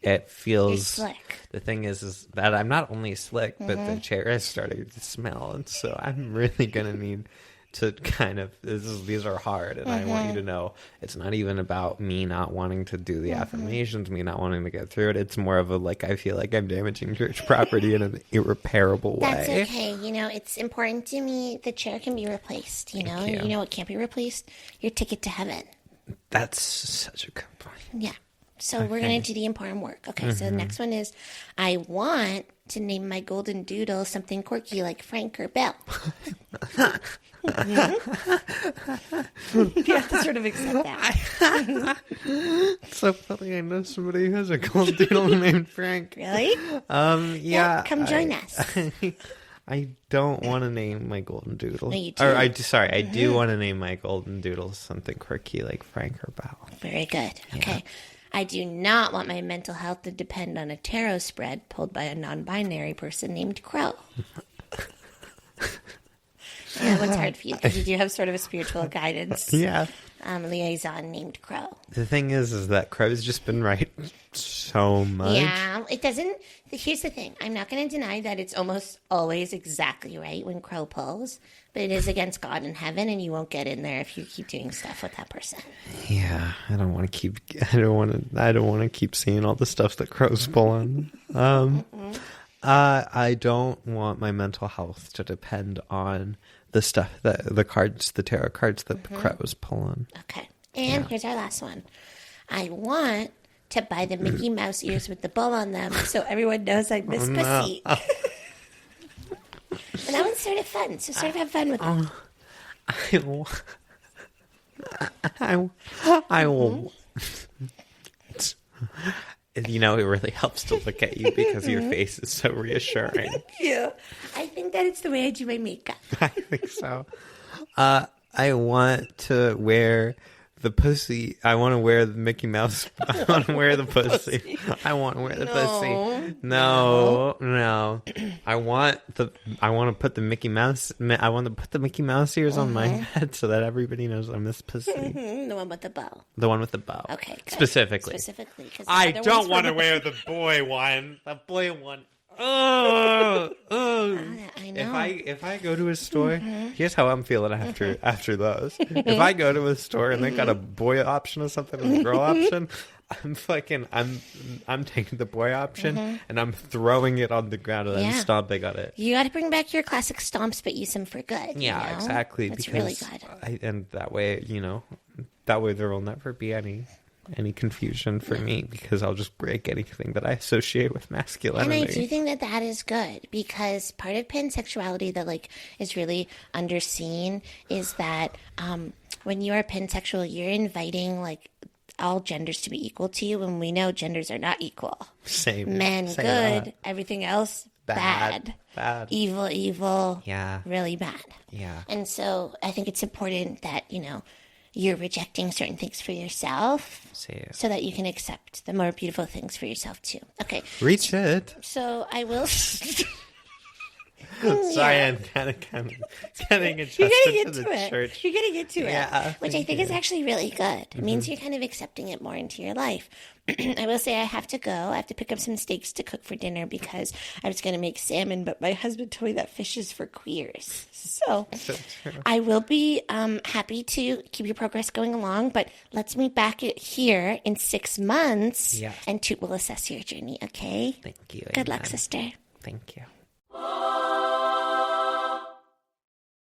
it feels. You're slick. The thing is that I'm not only slick, but the chair is starting to smell, and so I'm really gonna need to kind of these are hard, and I want you to know it's not even about me not wanting to do the affirmations, me not wanting to get through it. It's more of a I feel like I'm damaging church property in an irreparable way. That's okay. You know, it's important to me. The chair can be replaced. You know, you know what can't be replaced? Your ticket to heaven. That's such a good point. Yeah. So we're going to do the important work. Okay, so the next one is, I want to name my golden doodle something quirky like Frank or Bill. You have to sort of accept that. So funny, I know somebody who has a golden doodle named Frank. Really? Yeah. Come join us. I don't want to name my golden doodle. No, you do. I do want to name my golden doodle something quirky like Frank or Bill. Very good. Okay. Yeah. I do not want my mental health to depend on a tarot spread pulled by a non-binary person named Crow. Yeah, that one's hard for you because you do have sort of a spiritual guidance. Yeah. liaison named Crow. The thing is that Crow's just been right so much. Yeah, it doesn't. Here's the thing. I'm not going to deny that it's almost always exactly right when Crow pulls, but it is against God in heaven, and you won't get in there if you keep doing stuff with that person. Yeah, I don't want to keep seeing all the stuff that Crow's pulling. I don't want my mental health to depend on the stuff that the tarot cards that Crow's pulling. Okay. And here's our last one. I want to buy the Mickey Mouse ears with the bow on them so everyone knows I miss pussy. And that one's sort of fun, so sort of have fun with it. I will. You know, it really helps to look at you because your face is so reassuring. Thank you. I think that it's the way I do my makeup. I think so. I want to wear the pussy. I want to wear the Mickey Mouse. I want to wear the pussy. I want to wear the pussy. No. I want to put the Mickey Mouse. I want to put the Mickey Mouse ears on my head so that everybody knows I miss pussy. The one with the bow. The one with the bow. Okay. Good. Specifically. I don't want to wear the boy one. The boy one. I know. If I go to a store, here's how I'm feeling after those. If I go to a store and they got a boy option or something and a girl option, I'm taking the boy option and I'm throwing it on the ground and then stomping on it. You got to bring back your classic stomps, but use them for good. Yeah, you know? Exactly. That's really good. And that way, there will never be any confusion for me because I'll just break anything that I associate with masculinity. And I do think that is good because part of pansexuality that is really underseen is that when you are pansexual, you're inviting all genders to be equal to you when we know genders are not equal. Same. Men, Same good. that. Everything else, bad. Evil. Yeah. Really bad. Yeah. And so I think it's important that, you're rejecting certain things for yourself so that you can accept the more beautiful things for yourself too. Okay. Reach it. So I will... Sorry, I'm kind of getting adjusted to the church. You're going to get to it, which I think is actually really good. It means you're kind of accepting it more into your life. I will say I have to go. I have to pick up some steaks to cook for dinner because I was going to make salmon, but my husband told me that fish is for queers. So I will be happy to keep your progress going along, but let's meet back here in 6 months, and Toot will assess your journey, okay? Thank you. Good luck, sister. Thank you.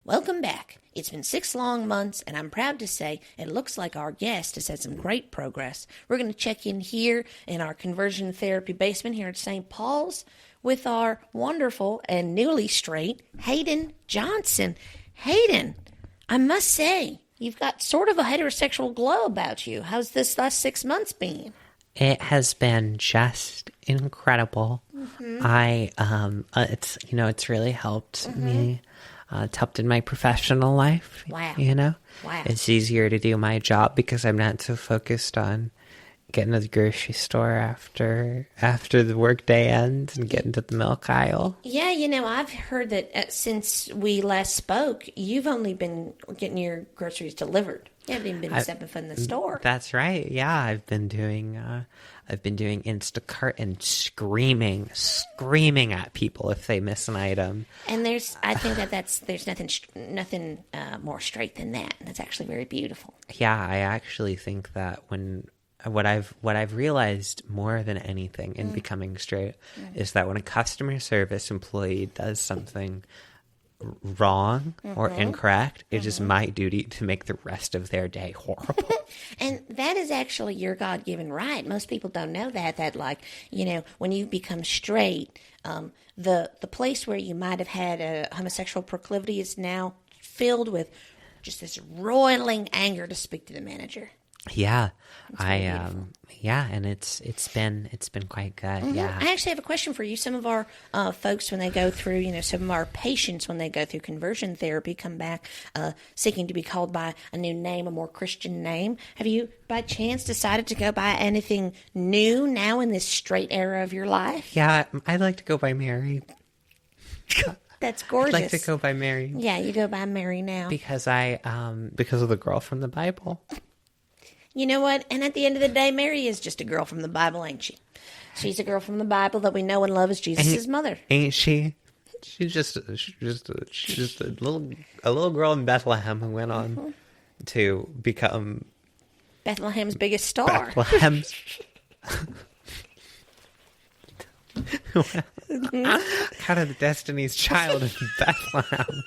Welcome back. It's been 6 long months, and I'm proud to say it looks like our guest has had some great progress. We're going to check in here in our conversion therapy basement here at St. Paul's with our wonderful and newly straight Hayden Johnson. Hayden, I must say, you've got sort of a heterosexual glow about you. How's this last 6 months been? It has been just incredible. It's really helped me. It's helped in my professional life. Wow. Wow. It's easier to do my job because I'm not so focused on getting to the grocery store after the workday ends and getting to the milk aisle. Yeah, I've heard that since we last spoke, you've only been getting your groceries delivered. You haven't even been stepping foot in the store. That's right. Yeah, I've been doing Instacart and screaming at people if they miss an item. And I think there's nothing more straight than that. That's actually very beautiful. Yeah, I actually think that what I've realized more than anything in becoming straight is that when a customer service employee does something wrong or incorrect, it is my duty to make the rest of their day horrible. And that is actually your God-given right. Most people don't know that when you become straight, the place where you might have had a homosexual proclivity is now filled with just this roiling anger to speak to the manager. Yeah, and it's been quite good. Yeah, I actually have a question for you. Some of our folks, when they go through, some of our patients, when they go through conversion therapy, come back seeking to be called by a new name, a more Christian name. Have you, by chance, decided to go by anything new now in this straight era of your life? Yeah, I'd like to go by Mary. That's gorgeous. I'd like to go by Mary. Yeah, you go by Mary now. Because because of the girl from the Bible. You know what? And at the end of the day, Mary is just a girl from the Bible, ain't she? She's a girl from the Bible that we know and love as Jesus' mother. Ain't she? She's just a little girl in Bethlehem who went on to become Bethlehem's biggest star. Bethlehem's kind of the Destiny's Child in Bethlehem.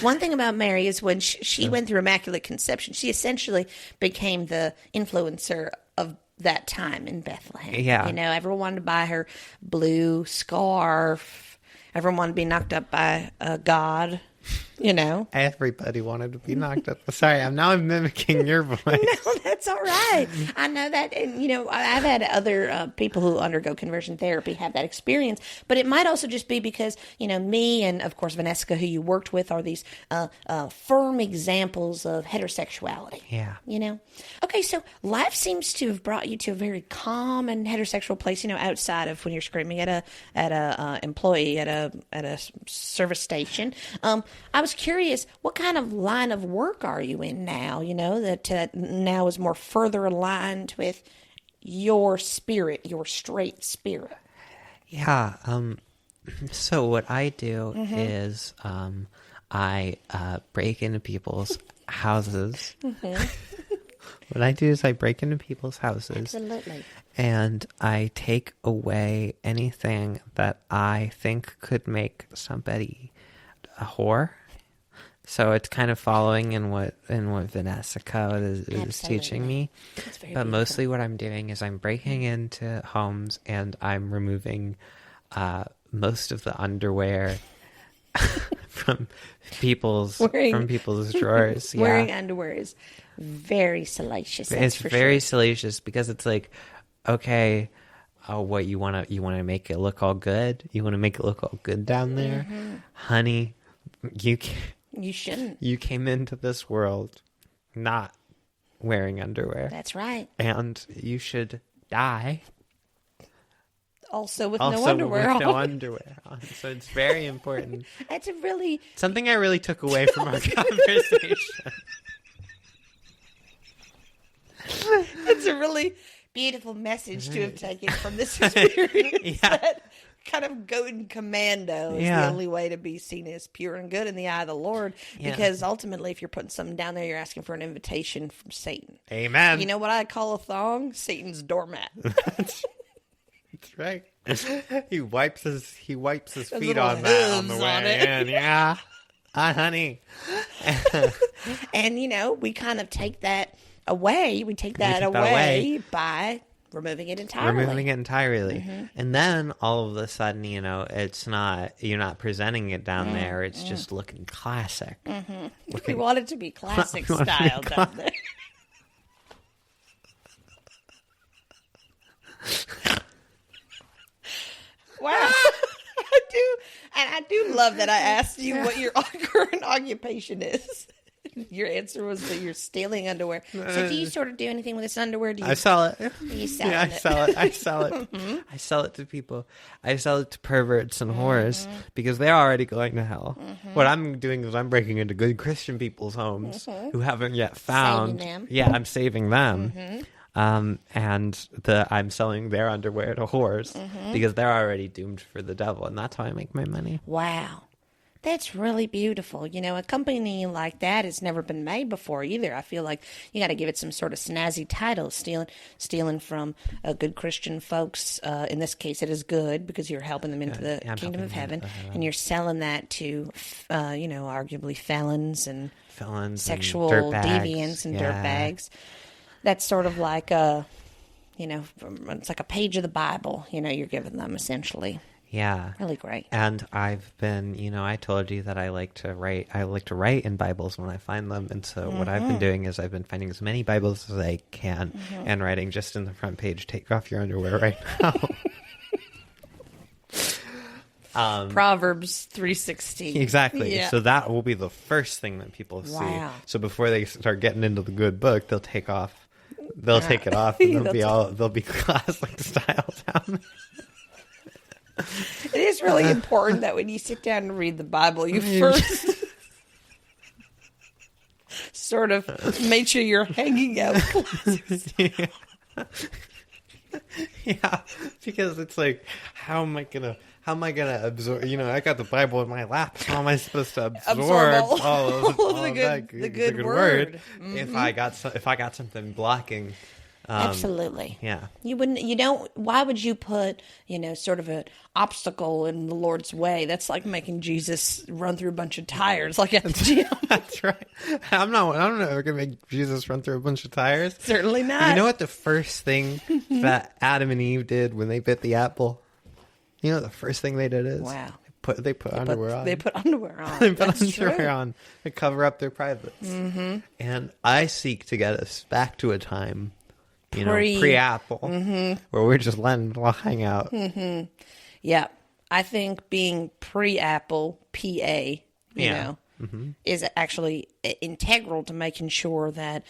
One thing about Mary is when she went through Immaculate Conception, she essentially became the influencer of that time in Bethlehem. Yeah. You know, everyone wanted to buy her blue scarf. Everyone wanted to be knocked up by God. You know, everybody wanted to be knocked up. Sorry, I'm mimicking your voice. No, that's all right. I know that, and you know, I've had other people who undergo conversion therapy have that experience. But it might also just be because you know me and of course Vanessica, who you worked with, are these firm examples of heterosexuality. Yeah, you know. Okay, so life seems to have brought you to a very calm and heterosexual place. You know, outside of when you're screaming at a employee at a service station. I was curious, what kind of line of work are you in now? You know, that now is more further aligned with your spirit, your straight spirit. Yeah. So what I do is I break into people's houses. What I do is I break into people's houses. Absolutely. And I take away anything that I think could make somebody a whore. So it's kind of following in what Vanessica is teaching me. But beautiful. Mostly what I'm doing is I'm breaking into homes and I'm removing most of the underwear from people's drawers. Yeah. Wearing underwear is very salacious. It's very salacious because it's like, okay, what you want to make it look all good? You want to make it look all good down there, honey? You shouldn't. You came into this world not wearing underwear. That's right. And you should die. Also with no underwear on. So it's very important. That's something I really took away from our conversation. It's a really beautiful message to have taken from this experience. Yeah. Kind of going commando is the only way to be seen as pure and good in the eye of the Lord. Because ultimately, if you're putting something down there, you're asking for an invitation from Satan. Amen. You know what I call a thong? Satan's doormat. That's right. He wipes his feet on that on the way in. Yeah. Honey. And you know, we kind of take that away. We take that away by removing it entirely. And then all of a sudden, you know, you're not presenting it down there. It's just looking classic. We want it to be classic style down there. Wow. I do love that I asked you what your current occupation is. Your answer was that you're stealing underwear. So do you sort of do anything with this underwear? I sell it. You sell I sell it. I sell it. I sell it to people. I sell it to perverts and whores because they're already going to hell. What I'm doing is I'm breaking into good Christian people's homes who haven't yet found. Saving them. Yeah, I'm saving them. And I'm selling their underwear to whores because they're already doomed for the devil, and that's how I make my money. Wow. That's really beautiful. You know, a company like that has never been made before either. I feel like you got to give it some sort of snazzy title. Stealing from good Christian folks. In this case, it is good because you're helping them into the kingdom of heaven, and you're selling that to, you know, arguably felons and sexual deviants and dirtbags. That's sort of like you know, it's like a page of the Bible. You know, you're giving them essentially. Yeah. Really great. And I've been, you know, I told you that I like to write in Bibles when I find them. And so what I've been doing is I've been finding as many Bibles as I can and writing just in the front page, take off your underwear right now. Proverbs 3:16. Exactly. Yeah. So that will be the first thing that people see. So before they start getting into the good book, they'll take it off and they'll be classic style down there. It is really important that when you sit down and read the Bible, you first sort of make sure you're hanging out. Yeah, because it's like, how am I gonna absorb? I got the Bible in my lap. How am I supposed to absorb all the good word? Mm-hmm. If I got something blocking? Absolutely. Yeah. Why would you put, sort of an obstacle in the Lord's way? That's like making Jesus run through a bunch of tires like at the gym. That's right. I'm not going to make Jesus run through a bunch of tires. Certainly not. You know what the first thing that Adam and Eve did when they bit the apple? You know what the first thing they did is? Wow. They put underwear on. They put underwear on. They put underwear on to cover up their privates. Mm-hmm. And I seek to get us back to a time, pre-Apple, where we're just letting it all hang out. Mm-hmm. Yeah. I think being pre-Apple, PA, is actually integral to making sure that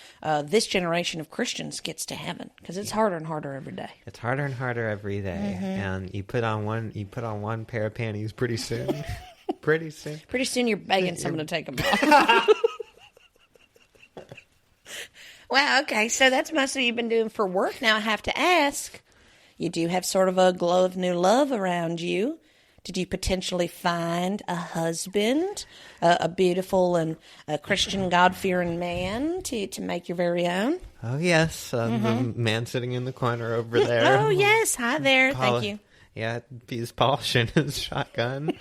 this generation of Christians gets to heaven, because it's harder and harder every day. It's harder and harder every day, and you put on one pair of panties pretty soon. Pretty soon you're begging someone to take them off. Wow, okay, so that's mostly what you've been doing for work. Now I have to ask, you do have sort of a glow of new love around you. Did you potentially find a husband, a beautiful and a Christian, God-fearing man to make your very own? Oh, yes. The man sitting in the corner over there. Oh, yes. Hi there. Thank you. Yeah, he's polishing his shotgun.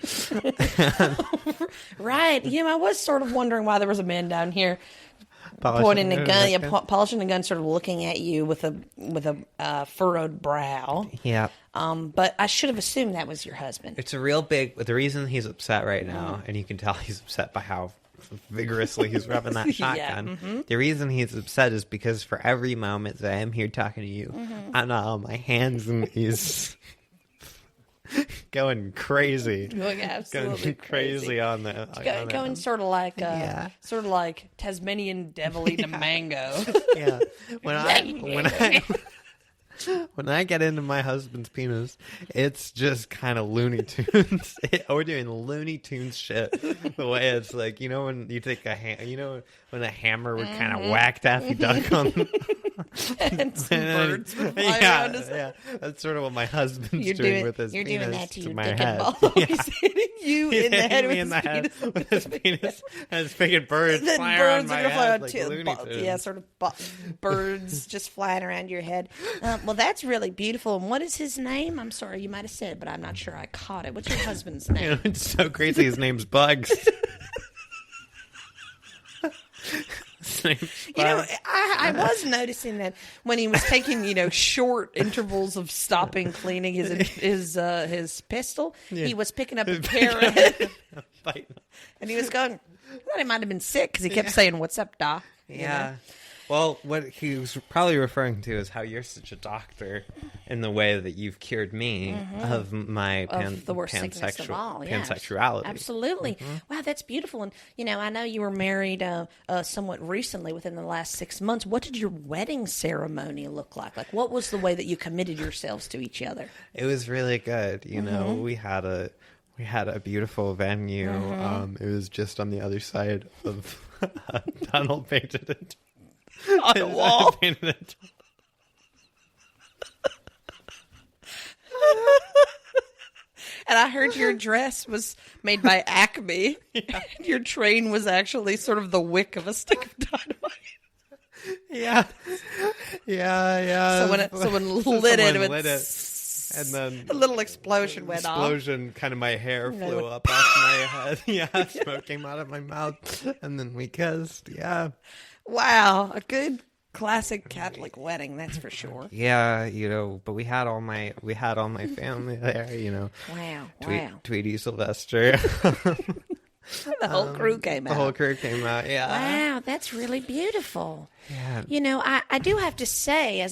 Right. I was sort of wondering why there was a man down here pointing a gun, polishing the gun, sort of looking at you with a furrowed brow. Yeah. But I should have assumed that was your husband. It's a real big. The reason he's upset right now, and you can tell he's upset by how vigorously he's rubbing that shotgun. The reason he's upset is because for every moment that I'm here talking to you, I'm not on my hands and he's going crazy. Absolutely crazy on the going sort of like Tasmanian devil eating a mango. Yeah. When I get into my husband's penis, it's just kind of Looney Tunes. We're doing Looney Tunes shit. The way it's like, when you take when a hammer would kind of whack Daffy Duck on and some birds would fly around his head. Yeah, that's sort of what my husband's doing with his penis. You're doing that to your my dick head. and ball. He's hitting you in the head with his penis. And his picking birds flying around my head like Looney Tunes. Yeah, sort of birds just flying around your head. Well, that's really beautiful. And what is his name? I'm sorry, you might have said, but I'm not sure I caught it. What's your husband's name? It's so crazy. His name's Bugs. I was noticing that when he was taking, short intervals of stopping cleaning his pistol, he was picking up a carrot, and he was going. I thought he might have been sick because he kept saying, "What's up, Doc?" Yeah. Well, what he was probably referring to is how you're such a doctor in the way that you've cured me of my the worst sickness of all. pansexuality. Yes, absolutely. Wow, that's beautiful. And, I know you were married somewhat recently, within the last 6 months. What did your wedding ceremony look like? Like, what was the way that you committed yourselves to each other? It was really good. We had a beautiful venue. It was just on the other side of a tunnel painted into on a wall. And I heard your dress was made by Acme. Yeah. Your train was actually sort of the wick of a stick of dynamite. Yeah. Someone lit it. And then a little explosion went off. Kind of my hair flew up off my head. Yeah, smoke came out of my mouth. And then we kissed. Yeah. Wow, a good classic Catholic wedding, that's for sure. Yeah, but we had all my family there, Wow. Tweety, Sylvester. The whole crew came out. The whole crew came out, yeah. Wow, that's really beautiful. Yeah. I do have to say,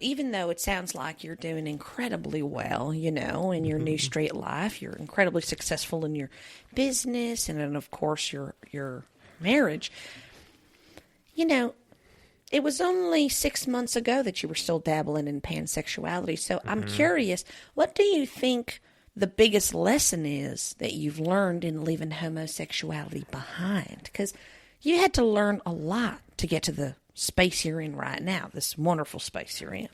even though it sounds like you're doing incredibly well, in your new straight life, you're incredibly successful in your business and then, of course, your marriage. It was only 6 months ago that you were still dabbling in pansexuality. So I'm curious, what do you think the biggest lesson is that you've learned in leaving homosexuality behind? Because you had to learn a lot to get to the space you're in right now, this wonderful space you're in.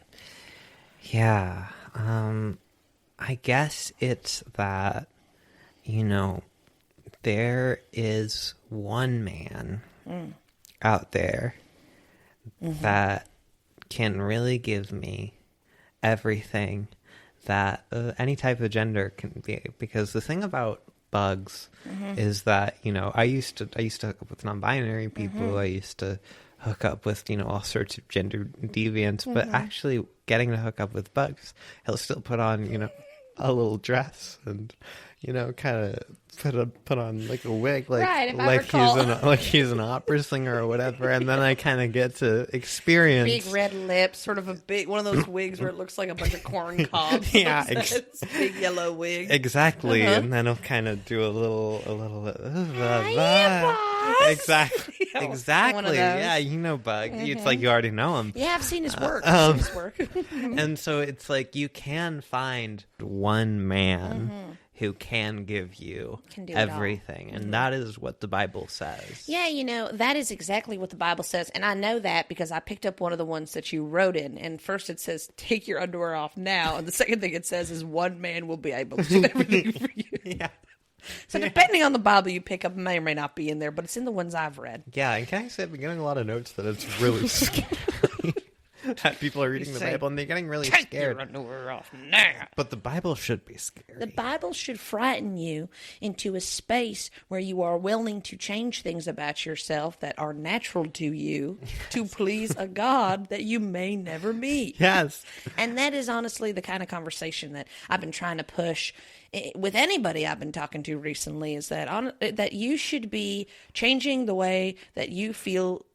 Yeah. I guess it's that, there is one man out there that can really give me everything that any type of gender can be. Because the thing about bugs is that, I used to hook up with non-binary people. I used to hook up with, all sorts of gender deviants, but actually getting to hook up with bugs, he'll still put on, a little dress and, kind of put on like a wig, like he's an opera singer or whatever, and then I kind of get to experience big red lips, sort of one of those wigs where it looks like a bunch of corn cobs. Yeah, big yellow wig. Exactly, and then he'll kind of do a little. Exactly. Yeah, Bug. It's like you already know him. Yeah, I've seen his work. And so it's like you can find one man who can give you everything. And that is what the Bible says. Yeah, that is exactly what the Bible says. And I know that because I picked up one of the ones that you wrote in. And first it says, take your underwear off now. And the second thing it says is one man will be able to do everything for you. Yeah. So depending on the Bible you pick up, it may or may not be in there, but it's in the ones I've read. Yeah, and can I say I've been getting a lot of notes that it's really scary. That people are reading the Bible and they're getting really scared. Take your underwear off now. But the Bible should be scary. The Bible should frighten you into a space where you are willing to change things about yourself that are natural to you to please a God that you may never meet. Yes. And that is honestly the kind of conversation that I've been trying to push with anybody I've been talking to recently, is that you should be changing the way that you feel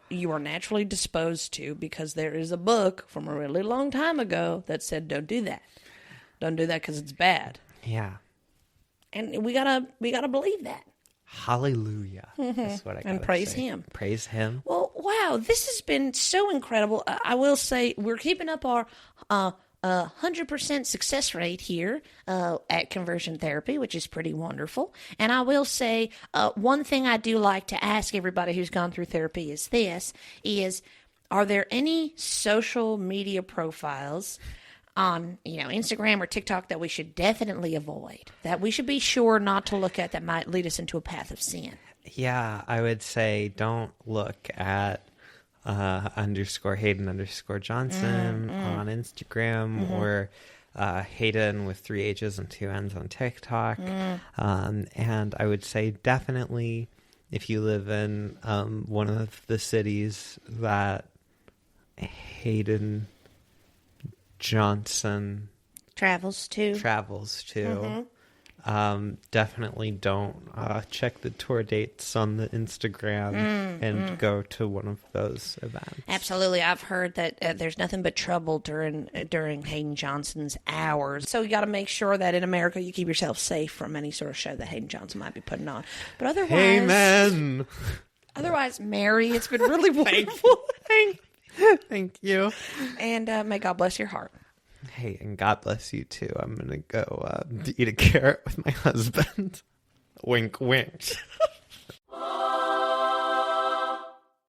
you are naturally disposed to, because there is a book from a really long time ago that said don't do that. Don't do that because it's bad. Yeah. And we gotta believe that. Hallelujah. That's what I gotta And praise say. him. Praise him. Well, wow, this has been so incredible. I will say we're keeping up our 100% success rate here at conversion therapy, which is pretty wonderful. And I will say one thing I do like to ask everybody who's gone through therapy is are there any social media profiles on Instagram or TikTok that we should definitely avoid, that we should be sure not to look at, that might lead us into a path of sin? Yeah, I would say don't look at _Hayden _Johnson on Instagram, or Hayden with 3 H's and 2 N's on TikTok. And I would say definitely, if you live in one of the cities that Hayden Johnson travels to, definitely don't check the tour dates on the Instagram and go to one of those events. Absolutely. I've heard that there's nothing but trouble during Hayden Johnson's hours. So you got to make sure that in America you keep yourself safe from any sort of show that Hayden Johnson might be putting on. But otherwise, amen. Otherwise, Mary, it's been really wonderful. Thank you. And may God bless your heart. Hey, and God bless you too. I'm going to go eat a carrot with my husband. Wink, wink.